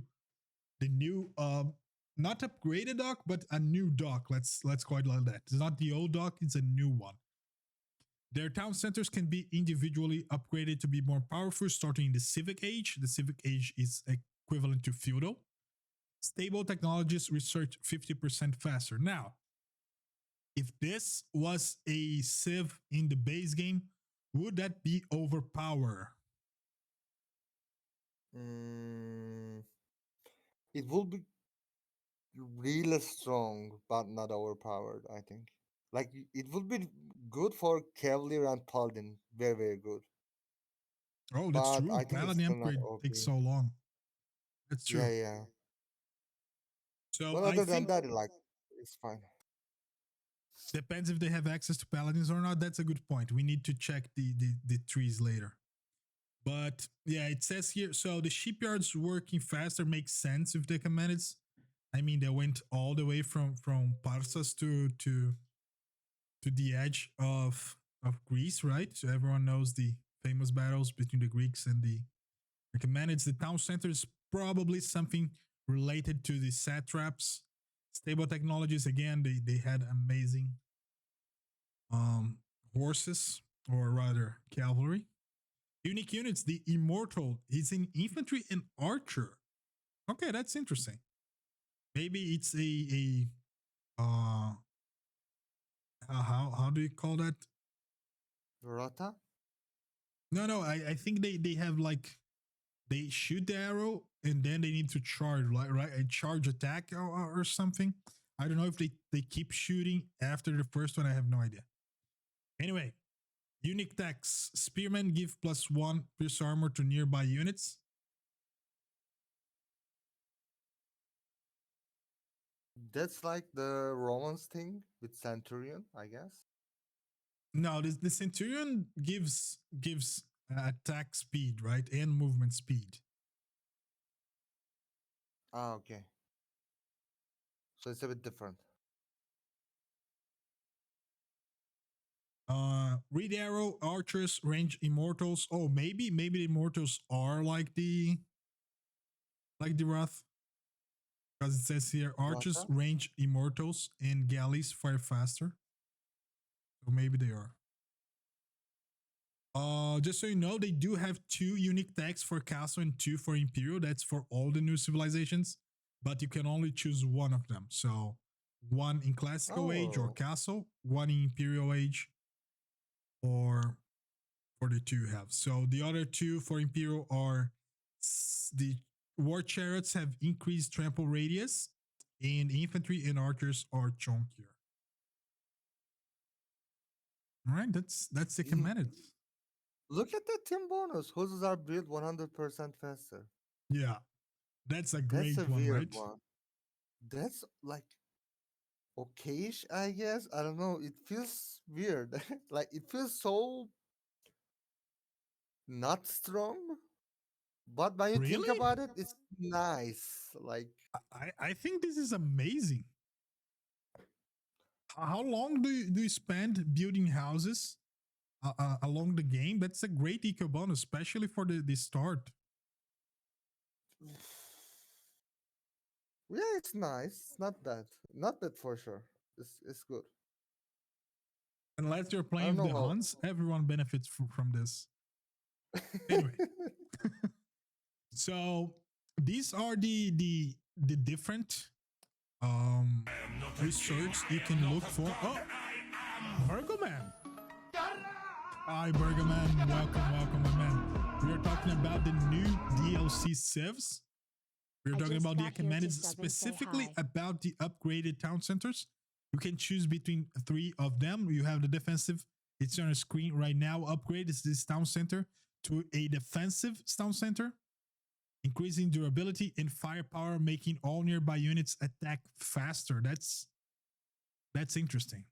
not upgraded dock, but a new dock. Let's call it like that. It's not the old dock, it's a new one. Their town centers can be individually upgraded to be more powerful, starting in the Civic Age. The Civic Age is equivalent to feudal. Stable technologies research 50% faster. Now, if this was a civ in the base game, would that be overpower? It will be really strong, but not overpowered, I think. Like, it would be good for Cavalier and Paladin. Very, very good. Oh, that's But true. I think it's Paladin still not upgrade OP. takes so long. That's true. Yeah, yeah. So But I other think than that, like, it's fine. depends if they have access to paladins or not. That's a good point. We need to check the trees later. But yeah, it says here, so the shipyards working faster makes sense if they Achaemenids. I mean, they went all the way from Parsas to the edge of Greece, right? So everyone knows the famous battles between the Greeks and the Achaemenids. The town center is probably something related to the satraps. Stable technologies, again, they had amazing horses, or rather cavalry. Unique units, the immortal, he's in infantry and archer. Okay, that's interesting. Maybe it's a how do you call that? Rota? No, I think they have like, they shoot the arrow and then they need to charge, like, right, a charge attack or something. I don't know if they keep shooting after the first one. I have no idea. Anyway, unique techs. Spearmen give +1 pierce armor to nearby units. That's like the Romans thing with Centurion, I guess. No, the Centurion gives attack speed, right, and movement speed. Ah, okay. So it's a bit different. Read arrow, archers, range immortals. Oh, maybe the immortals are like the wrath, because it says here archers, Rota? range immortals, and galleys fire faster. So maybe they are. Just so you know, they do have 2 unique tags for Castle and 2 for Imperial. That's for all the new civilizations, but you can only choose one of them. So 1 in Classical Age or Castle, 1 in Imperial Age, or for the 2 you have. So the other 2 for Imperial are the War Chariots have increased trample radius, and infantry and archers are chunkier. All right, that's the Achaemenids. Look at the team bonus. Hoses are built 100% faster. Yeah, that's a That's a great one, weird right? one. That's like okayish, I guess. I don't know. It feels weird. Like it feels so not strong. But when you think Really? about it, it's nice. Like I think this is amazing. How long do you spend building houses along the game? That's a great eco bonus, especially for the start. yeah, it's nice. It's not bad. Not bad for sure. It's good. Unless you're I playing don't with know the how. Huns, everyone benefits from this. Anyway, so these are the different research you can look for. Oh, Bergoman. Hi, Bergoman. Welcome, my man. We are talking about the new DLC civs. We're talking about the Achaemenids, specifically about the upgraded town centers. You can choose between 3 of them. You have the defensive. It's on the screen right now. Upgrade is this town center to a defensive town center, increasing durability and firepower, making all nearby units attack faster. That's interesting.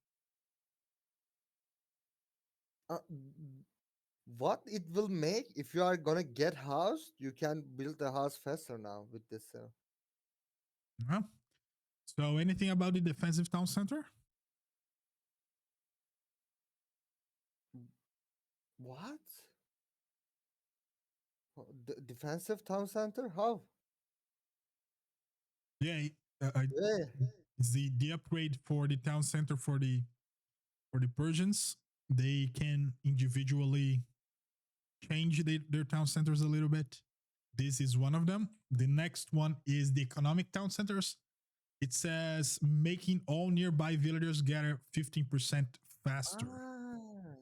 What it will make if you are gonna get house, you can build the house faster now with this. Yeah. So anything about the defensive town center? What? Defensive town center? How? Yeah, Yeah. it's the upgrade for the town center for the Persians. They can individually change their town centers a little bit. This is one of them. The next one is the economic town centers. It says making all nearby villagers gather 15% faster. Ah.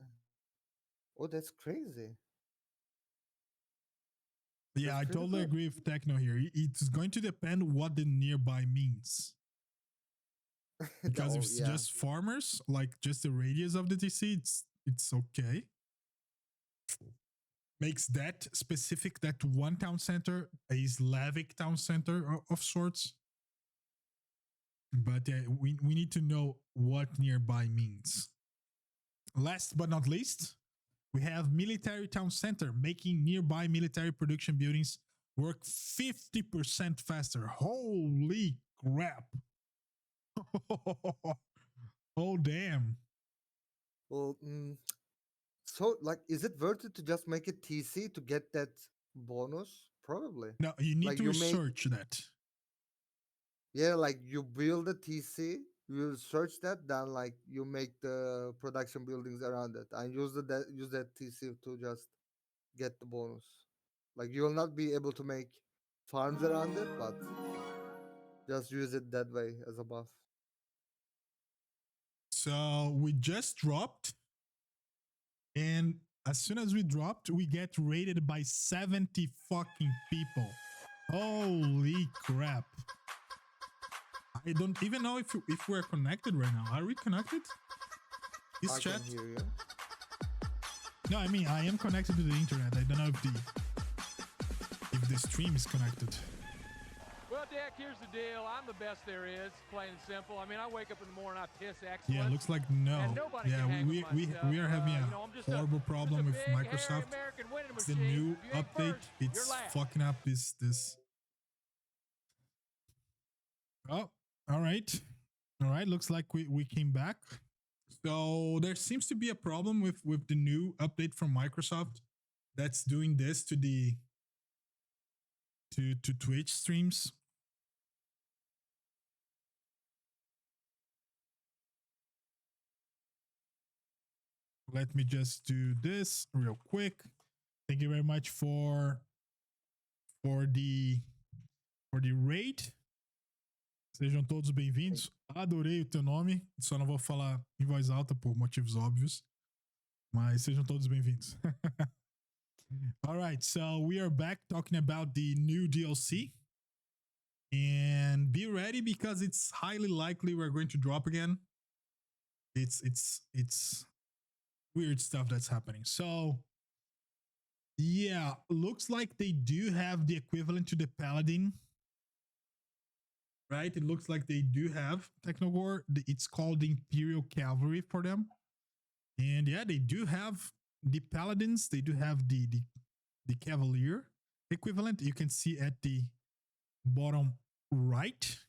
Oh, that's crazy. Yeah, That's I pretty totally good. agree with Techno here. It's going to depend what the nearby means. Because if it's yeah. just farmers, like just the radius of the TC, it's okay. Makes that specific, that one town center, a Slavic town center of sorts. But we need to know what nearby means. Last but not least, we have military town center, making nearby military production buildings work 50% faster. Holy crap. Oh, damn. Well, so like, is it worth it to just make it TC to get that bonus? Probably. Now, you need Like to you make, research that. yeah, like you build a TC, you search that, then like you make the production buildings around it, and use that TC to just get the bonus. Like you will not be able to make farms around it, but just use it that way as a buff. So we just dropped, and as soon as we dropped, we get rated by 70 fucking people. Holy crap. I don't even know if we're connected right now. Are we connected? Is I chat? can hear you. No, I mean, I am connected to the internet. I don't know if the stream is connected. Well, Dak, here's the deal. I'm the best there is, plain and simple. I mean, I wake up in the morning, I piss excellence. Yeah, looks like no. And nobody Yeah, can hang we with my are stuff. having a You know, I'm just horrible problem with just a big, hairy Microsoft. American winning It's the machine. new If you ain't update. first, you're It's last. fucking up this. Oh, all right. All right, looks like we came back. So there seems to be a problem with the new update from Microsoft that's doing this to the to Twitch streams. Let me just do this real quick. Thank you very much for the raid. Sejam todos bem-vindos. Adorei o teu nome. Só não vou falar em voz alta por motivos óbvios. Mas sejam todos bem-vindos. All right, so we are back talking about the new DLC. And be ready because it's highly likely we're going to drop again. It's weird stuff that's happening. So Yeah, looks like they do have the equivalent to the Paladin, right? It looks like they do have Technogore. It's called the Imperial Cavalry for them. And yeah, they do have the Paladins. They do have the Cavalier equivalent. You can see at the bottom right,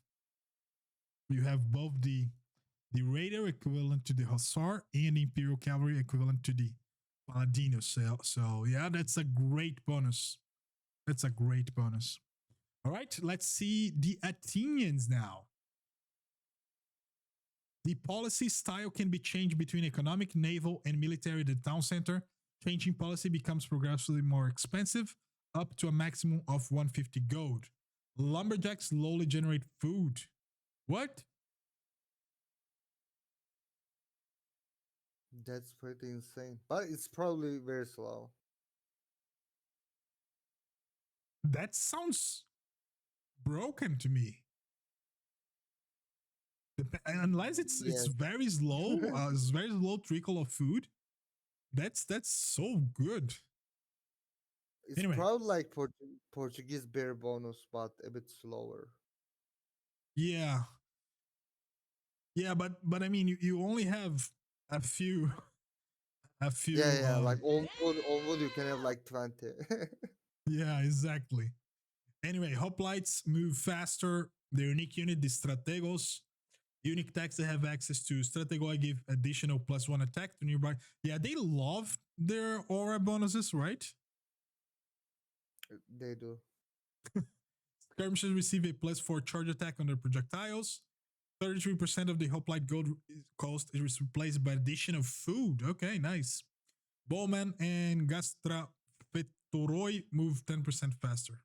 you have both the Raider equivalent to the Hussar and the Imperial Cavalry equivalent to the Paladino. So yeah, that's a great bonus. That's a great bonus. All right, let's see the Athenians now. The policy style can be changed between economic, naval, and military at the town center. Changing policy becomes progressively more expensive, up to a maximum of 150 gold. Lumberjacks slowly generate food. What? That's pretty insane. But it's probably very slow. That sounds broken to me. Unless it's Yes. very slow, it's very slow trickle of food. That's so good. It's Anyway. probably like Portuguese bear bonus, but a bit slower. Yeah. Yeah, but I mean, you only have a few. Yeah, like on wood you can have like 20. Yeah, exactly. Anyway, hoplites move faster. The unique unit, the strategos, unique tags that have access to stratego give additional +1 attack to nearby. Yeah, they love their aura bonuses, right? They do. Skirmishers receive a +4 charge attack on their projectiles. 33% of the hoplite gold cost is replaced by addition of food. Okay, nice. Bowman and Gastrafetoroi move 10% faster.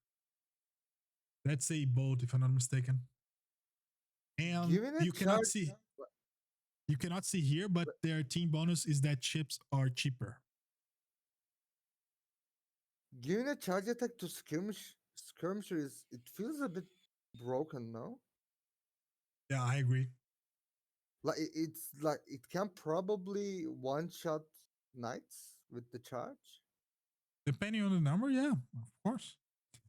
That's a boat, if I'm not mistaken. And you cannot see here, but their team bonus is that ships are cheaper. Giving a charge attack to skirmisher it feels a bit broken, no? Yeah, I agree. Like it's like it can probably one shot knights with the charge. Depending on the number, yeah, of course.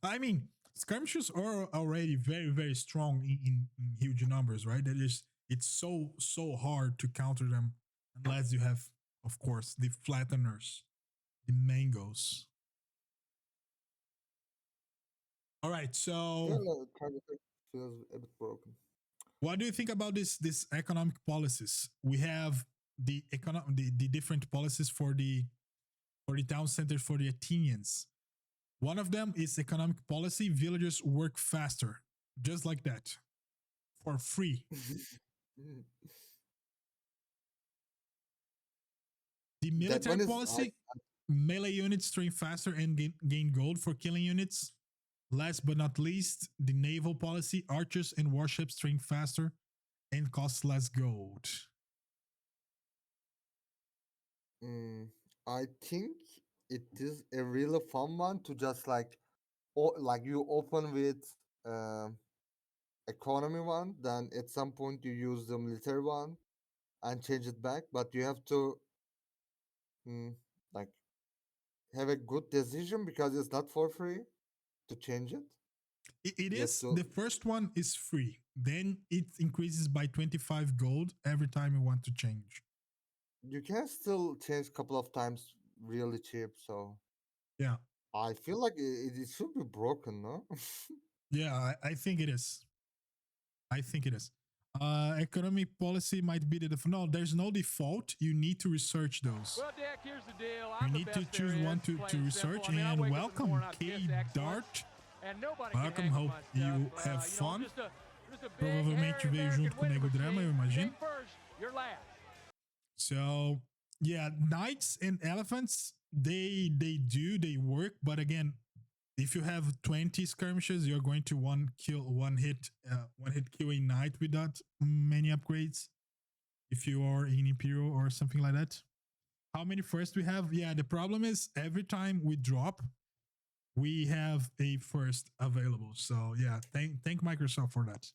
I mean, skirmishers are already very, very strong in huge numbers, right? It's so hard to counter them unless you have, of course, the flatteners, the mangoes. All right, so Yeah, like, charge attack feels a bit broken. what do you think about this economic policies? We have the different policies for the town centers for the Athenians. One of them is economic policy. Villagers work faster, just like that, for free. The military policy, melee units train faster and gain gold for killing units. Last but not least, the naval policy, archers and warships train faster and cost less gold. I think it is a really fun one to just like you open with economy one, then at some point you use the military one and change it back, but you have to like have a good decision because it's not for free to change it. It is. The first one is free. Then it increases by 25 gold every time you want to change. You can still change a couple of times really cheap, so yeah, I feel like it should be broken, no? Yeah, I think it is. I think it is. Economic policy might be the default. No, there's no default. You need to research those. Well, Dak, here's the deal. You need to choose one to research. And welcome, K Dart. Welcome, hope you have fun. Provavelmente veio junto com o Nego Drama, eu imagino. So, yeah, knights and elephants, they work, but again, if you have 20 skirmishes, you're going to one hit kill a knight without many upgrades. If you are in Imperial or something like that. How many first we have? Yeah, the problem is every time we drop, we have a first available. So yeah, thank Microsoft for that.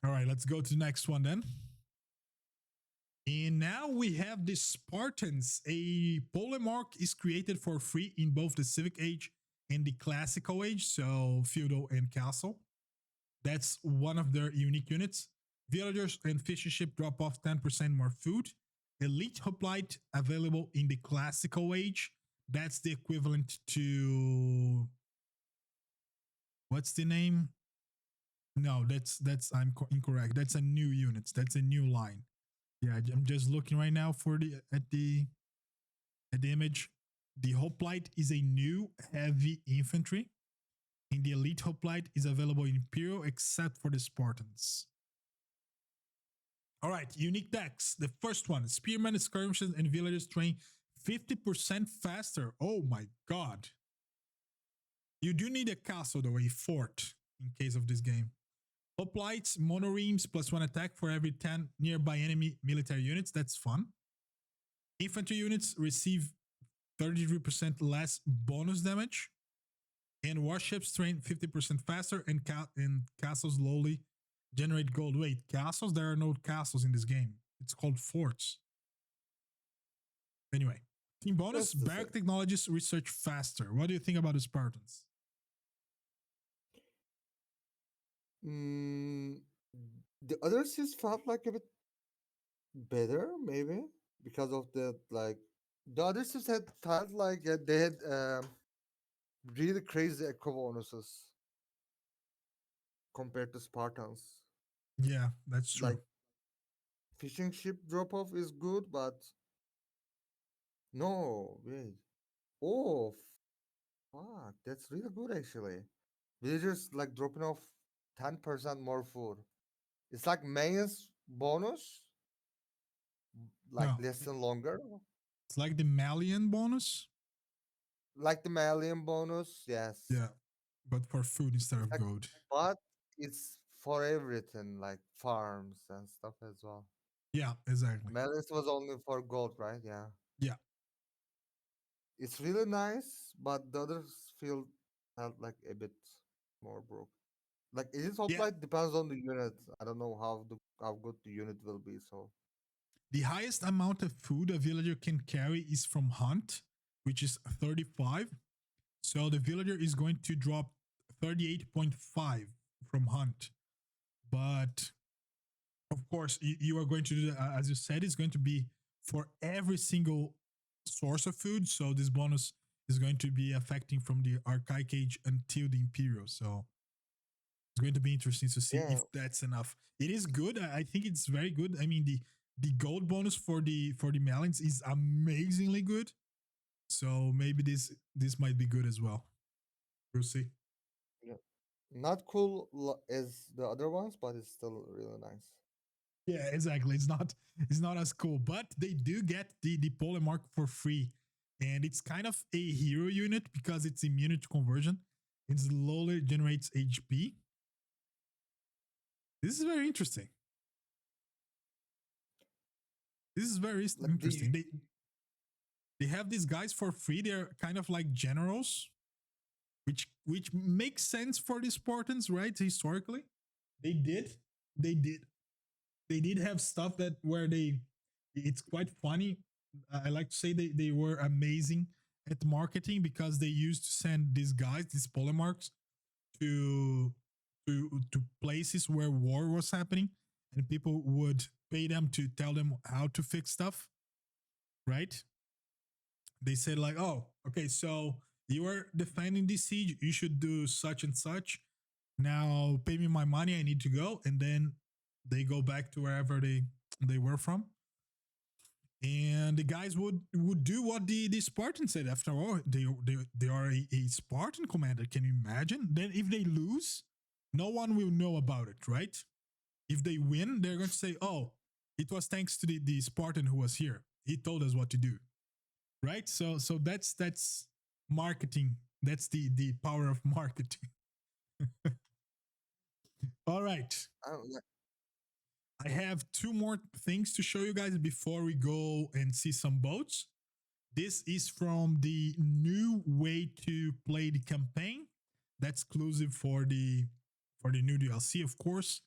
All right, let's go to the next one then. And now we have the Spartans. A polemark is created for free in both the Civic Age and the Classical Age, so feudal and castle. That's one of their unique units. Villagers and fishing ship drop off 10% more food. Elite hoplite available in the Classical Age. That's the equivalent to, what's the name? No, that's I'm incorrect. That's a new unit. That's a new line. Yeah, I'm just looking right now for the image. The hoplite is a new heavy infantry, and the elite hoplite is available in Imperial except for the Spartans. All right, unique decks. The first one: spearmen, skirmishers, and villagers train 50% faster. Oh my god! You do need a castle though, a fort, in case of this game. Hoplites, monoremes, +1 attack for every 10 nearby enemy military units. That's fun. Infantry units receive 33% less bonus damage. And warships train 50% faster, and castles slowly generate gold. Wait, castles? There are no castles in this game. It's called forts. Anyway, team bonus, barrack technologies research faster. What do you think about the Spartans? The other civs felt like a bit better, maybe because of the like. The other civs had felt like they had really crazy eco bonuses compared to Spartans. Yeah, that's true. Like fishing ship drop off is good, but no, wait. Oh, fuck, that's really good actually. Villagers like dropping off 10% more food. It's like maintenance bonus, like No, less than longer. it's like the Malian bonus. Like the Malian bonus, yes. Yeah, but for food instead of Like, gold. but it's for everything, like farms and stuff as well. Yeah, exactly. Malians was only for gold, right? Yeah. Yeah. It's really nice, but the others felt like a bit more broke. Like it is Yeah. hoplite depends on the unit. I don't know how good the unit will be. So The highest amount of food a villager can carry is from hunt, which is 35. So the villager is going to drop 38.5 from hunt. But of course, you are going to do, as you said, it's going to be for every single source of food. So this bonus is going to be affecting from the archaic age until the imperial. So it's going to be interesting to see if that's enough. It is good. I think it's very good. I mean, the gold bonus for the Malians is amazingly good. So maybe this might be good as well. We'll see. yeah, not cool as the other ones, but it's still really nice. Yeah, exactly. It's not as cool, but they do get the polemark for free, and it's kind of a hero unit because it's immune to conversion. It slowly generates HP. This is very interesting. This is very interesting. They have these guys for free. They're kind of like generals, which makes sense for the Spartans, right? Historically, they did have stuff that where it's quite funny. I like to say they were amazing at marketing because they used to send these guys, these polemarks, to places where war was happening, and people would pay them to tell them how to fix stuff, right? They said like, oh, okay, so you are defending this siege, you should do such and such. Now pay me my money, I need to go. And then they go back to wherever they were from. And the guys would do what the Spartans said. After all, they are a Spartan commander. Can you imagine? Then if they lose, no one will know about it, right? If they win, they're going to say, oh, it was thanks to the Spartan who was here. He told us what to do. Right? So that's marketing. That's the power of marketing. All right. I have two more things to show you guys before we go and see some boats. This is from the new way to play the campaign. That's exclusive for the new DLC, of course.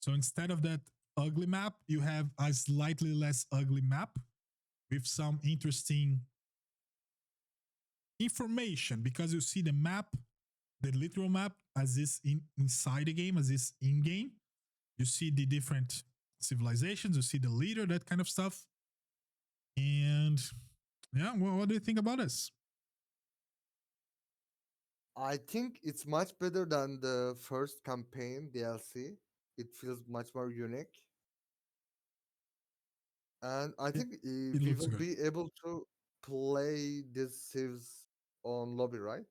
So instead of that ugly map, you have a slightly less ugly map with some interesting information, because you see the map, the literal map as is inside the game, as is in game. You see the different civilizations, you see the leader, that kind of stuff. And yeah, what do you think about this? I think it's much better than the first campaign DLC. It feels much more unique. And I It, think it we looks will good. be able to play these civs on lobby, right?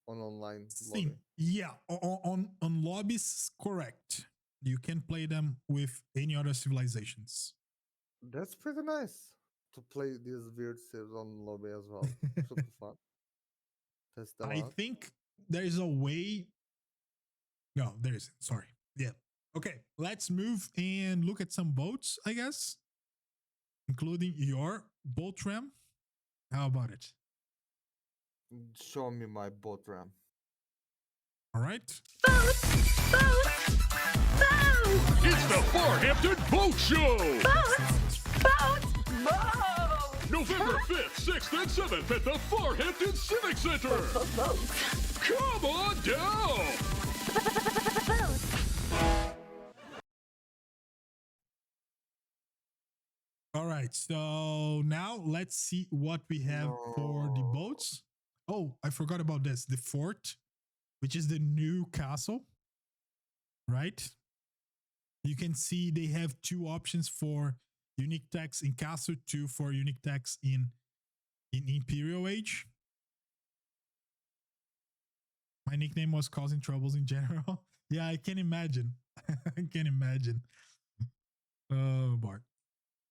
On online lobby. Yeah, on lobbies, correct. You can play them with any other civilizations. That's pretty nice to play these weird civs on lobby as well. Super fun. Test them I out. think there is a way. No, there isn't. Sorry. Yeah. Okay, let's move and look at some boats, I guess, including your boat ram. How about it? Show me my boat ram. All right. It's the Farhampton Boat Show! November 5th, 6th, and 7th at the Farhampton Civic Center! Come on down! All right. So now let's see what we have for the boats. Oh, I forgot about this. The fort, which is the new castle, right? You can see they have two options for unique text in castle, two for unique text in Imperial Age. My nickname was causing troubles in general. Yeah, I can imagine. I can imagine. Oh boy.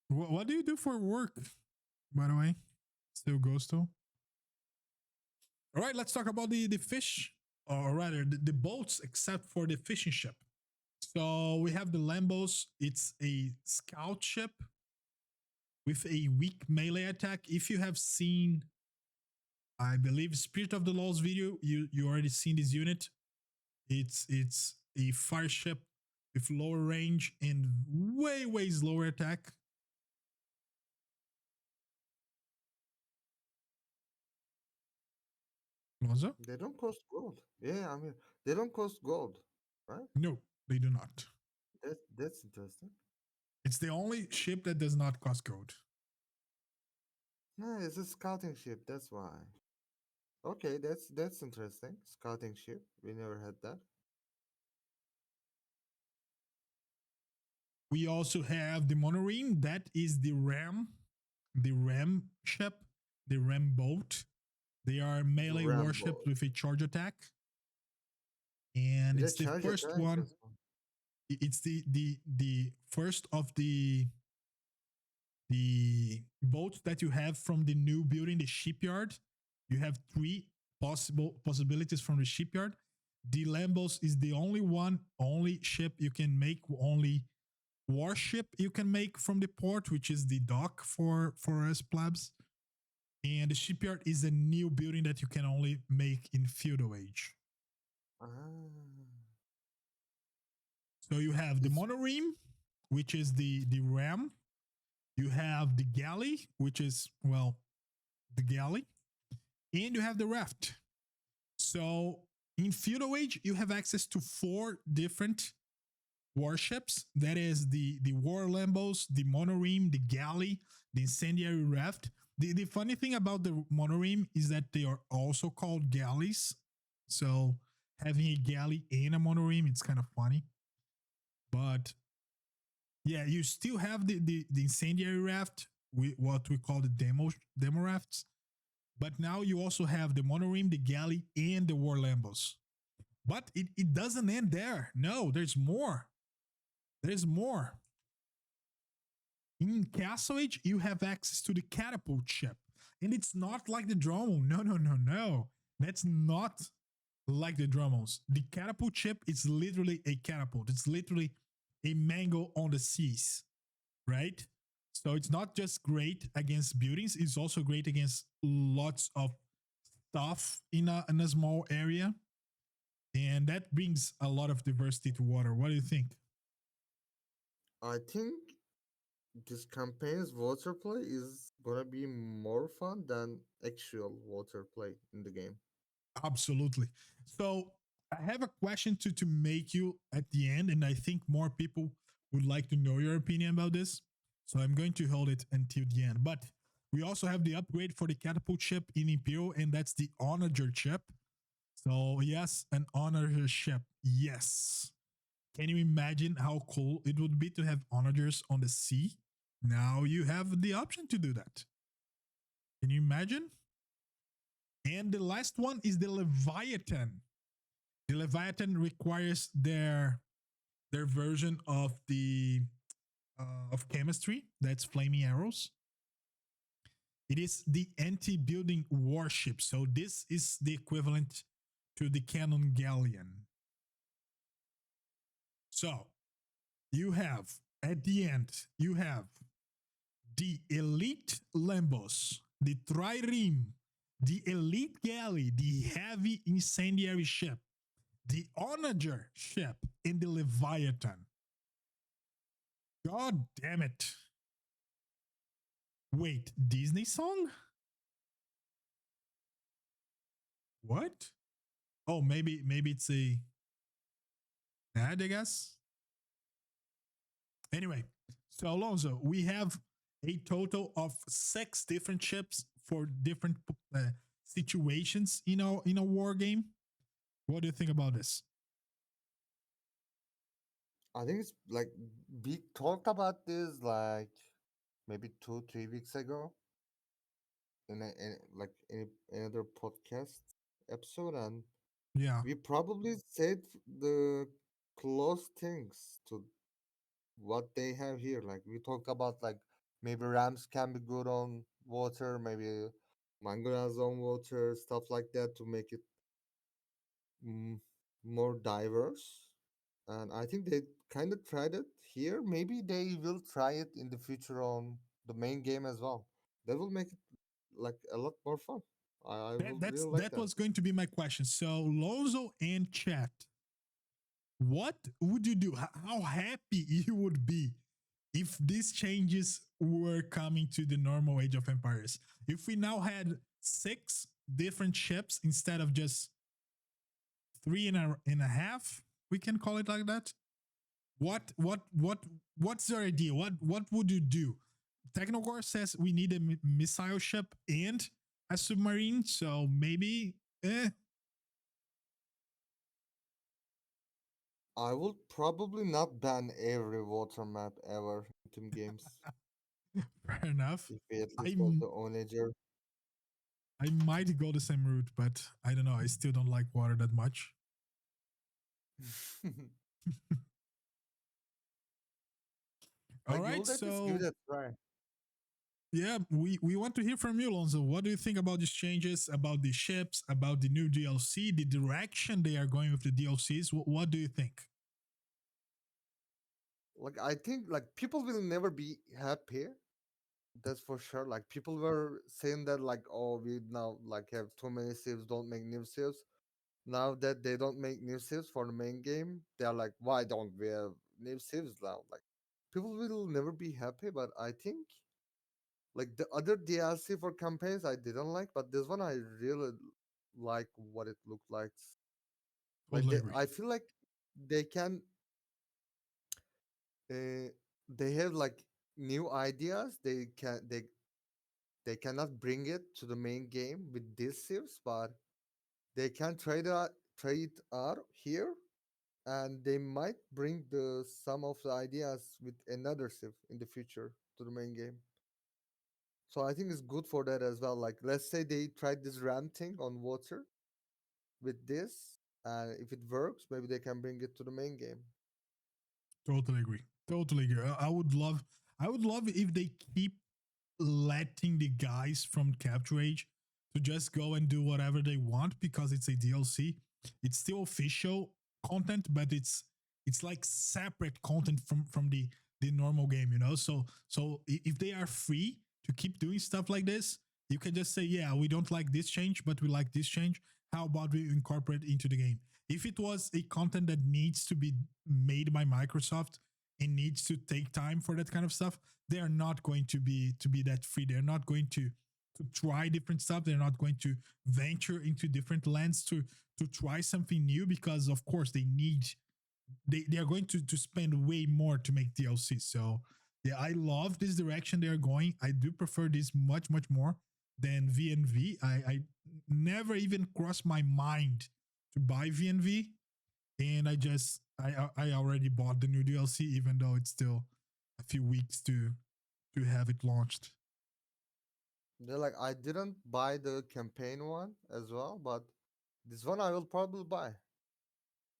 What do you do for work, by the way? Still Ghosto. All right, let's talk about the fish, or rather the boats, except for the fishing ship. So we have the Lambos. It's a scout ship with a weak melee attack. If you have seen, I believe, Spirit of the Laws video, you already seen this unit. It's a fire ship with lower range and way slower attack. Lonzo? They don't cost gold. Yeah, I mean, they don't cost gold, right? No, they do not. That's interesting. It's the only ship that does not cost gold. Yeah, it's a scouting ship. That's why. Okay, that's interesting. Scouting ship. We never had that. We also have the monorail. That is the ram ship, the ram boat. They are melee Ram warships boat. with a charge attack. And Is it's that the charge first attack? one. It's the first of the boats that you have from the new building, the shipyard. You have three possibilities from the shipyard. The Lambos is the only ship you can make, only warship you can make from the port, which is the dock for us plebs. And the shipyard is a new building that you can only make in feudal age. Ah. So you have the monoream, which is the ram. You have the galley, which is, well, the galley. And you have the raft. So in feudal age, you have access to 4 different warships. That is the war lambos, the monoream, the galley, the incendiary raft. The funny thing about the monoream is that they are also called galleys. So having a galley and a monoream, it's kind of funny. But yeah, you still have the incendiary raft, what we call the demo rafts. But now you also have the monoream, the galley, and the war lambos. But it doesn't end there. No, there's more. There's more. In Castle Age, you have access to the catapult ship. And it's not like the Dromo. No. That's not like the Dromos. The catapult ship is literally a catapult. It's literally a mango on the seas, right? So it's not just great against buildings, it's also great against lots of stuff in a small area. And that brings a lot of diversity to water. What do you think? I think this campaign's water play is gonna be more fun than actual water play in the game. Absolutely. So I have a question to make you at the end, and I think more people would like to know your opinion about this. So I'm going to hold it until the end. But we also have the upgrade for the catapult ship in Imperial, and that's the Onager ship. So yes, an Onager ship. Yes. Can you imagine how cool it would be to have Onagers on the sea? Now you have the option to do that. Can you imagine? And the last one is the Leviathan. The Leviathan requires their version of the of chemistry. That's flaming arrows. It is the anti-building warship. So this is the equivalent to the cannon galleon. So you have at the end you have the elite Lambos, the trireme, the elite galley, the heavy incendiary ship, the Onager ship, and the Leviathan. God damn it. Wait, Disney song? What? Oh, maybe it's a ad, I guess. Anyway, so Alonso, we have a total of 6 different ships for different situations in a war game. What do you think about this? I think it's like we talked about this like maybe 2-3 weeks ago in another podcast episode, and Yeah, we probably said the close things to what they have here. Like we talked about like maybe Rams can be good on water, maybe Mangolas on water, stuff like that to make it mm, more diverse. And I think they kind of tried it here. Maybe they will try it in the future on the main game as well. That will make it like a lot more fun. I will really like that that. was going to be my question. So Lonzo and chat, what would you do? How happy you would be if these changes were coming to the normal Age of Empires? If we now had 6 different ships instead of just 3.5, we can call it like that. What's your idea? What would you do? Technogore says we need a missile ship and a submarine, so maybe I will probably not ban every water map ever in team games. fair enough. If we at I least want the onager. I might go the same route, but I don't know. I still don't like water that much. All Like you right, will just give so it a try. yeah, we want to hear from you, Lonzo. What do you think about these changes, about the ships, about the new DLC, the direction they are going with the DLCs? What do you think? Like I think like people will never be happy. That's for sure. Like people were saying that like, oh, we now like have too many saves, don't make new saves. Now that they don't make new saves for the main game, they're like, why don't we have new saves now? Like people will never be happy, but I think like the other DLC for campaigns I didn't like, but this one I really like what it looked like. Like Totally agree. I feel like they can uh, they have like new ideas. They cannot bring it to the main game with these civs, but they can try it out here, and they might bring the some of the ideas with another civ in the future to the main game. So I think it's good for that as well. Like let's say they tried this ram thing on water with this, and if it works, maybe they can bring it to the main game. Totally agree. Totally agree. I would love if they keep letting the guys from Capture Age to just go and do whatever they want because it's a DLC. It's still official content, but it's like separate content from the normal game, you know. So if they are free to keep doing stuff like this, you can just say, yeah, we don't like this change, but we like this change. How about we incorporate into the game? If it was a content that needs to be made by Microsoft, and needs to take time for that kind of stuff, they are not going to be that free. They're not going to try different stuff. They're not going to venture into different lands to try something new, because of course they are going to spend way more to make DLC. So yeah, I love this direction they are going. I do prefer this much more than VNV. I never even crossed my mind to buy VNV, and I already bought the new DLC, even though it's still a few weeks to have it launched. They're like, I didn't buy the campaign one as well, but this one I will probably buy.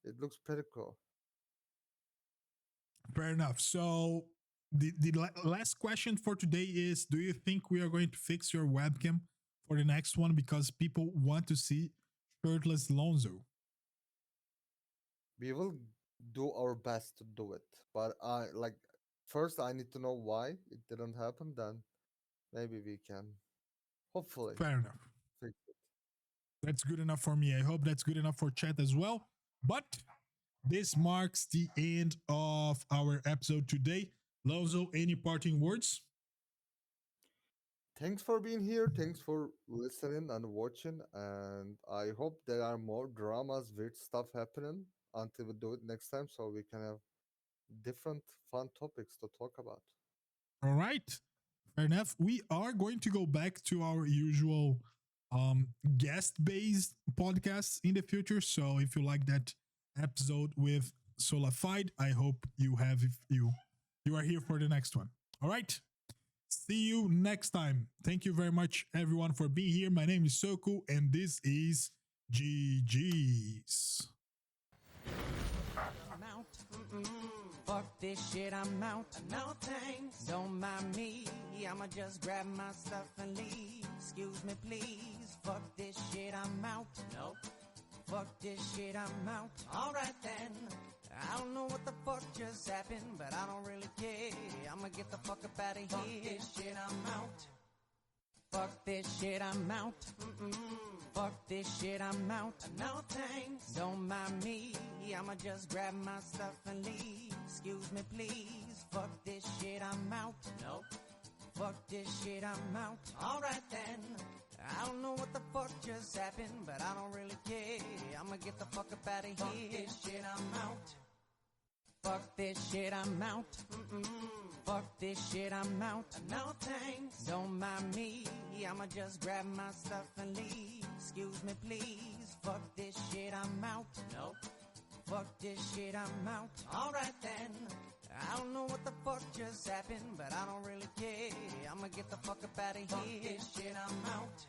It looks pretty cool. Fair enough. So the last question for today is, do you think we are going to fix your webcam for the next one, because people want to see shirtless Lonzo? We will do our best to do it, but first I need to know why it didn't happen. Then maybe we can, hopefully, Fair enough. fix it. That's good enough for me. I hope that's good enough for chat as well. But this marks the end of our episode today. Lonzo, any parting words? Thanks for being here. Thanks for listening and watching. And I hope there are more dramas, weird stuff happening until we do it next time, so we can have different fun topics to talk about. All right. Fair enough. We are going to go back to our usual guest-based podcasts in the future. So if you like that episode with Solified, I hope you have, if you are here for the next one. All right. See you next time. Thank you very much, everyone, for being here. My name is Soku, and this is GG's. I'm out. Fuck this shit, I'm out. No thanks, don't mind me. I'ma just grab my stuff and leave. Excuse me, please. Fuck this shit, I'm out. Nope. Fuck this shit, I'm out. Alright then. I don't know what the fuck just happened, but I don't really care. I'ma get the fuck up out of here. Fuck this shit, I'm out. Fuck this shit, I'm out. Fuck this shit, I'm out. No thanks, don't mind me. I'ma just grab my stuff and leave. Excuse me, please. Fuck this shit, I'm out. Nope. Fuck this shit, I'm out. Alright then. I don't know what the fuck just happened, but I don't really care. I'ma get the fuck up out of here. Fuck this shit, I'm out. Fuck this shit, I'm out. Fuck this shit, I'm out. No thanks, don't mind me. I'ma just grab my stuff and leave. Excuse me, please. Fuck this shit, I'm out. Nope. Fuck this shit, I'm out. Alright then. I don't know what the fuck just happened, but I don't really care. I'ma get the fuck up out of here. Fuck this shit, I'm out.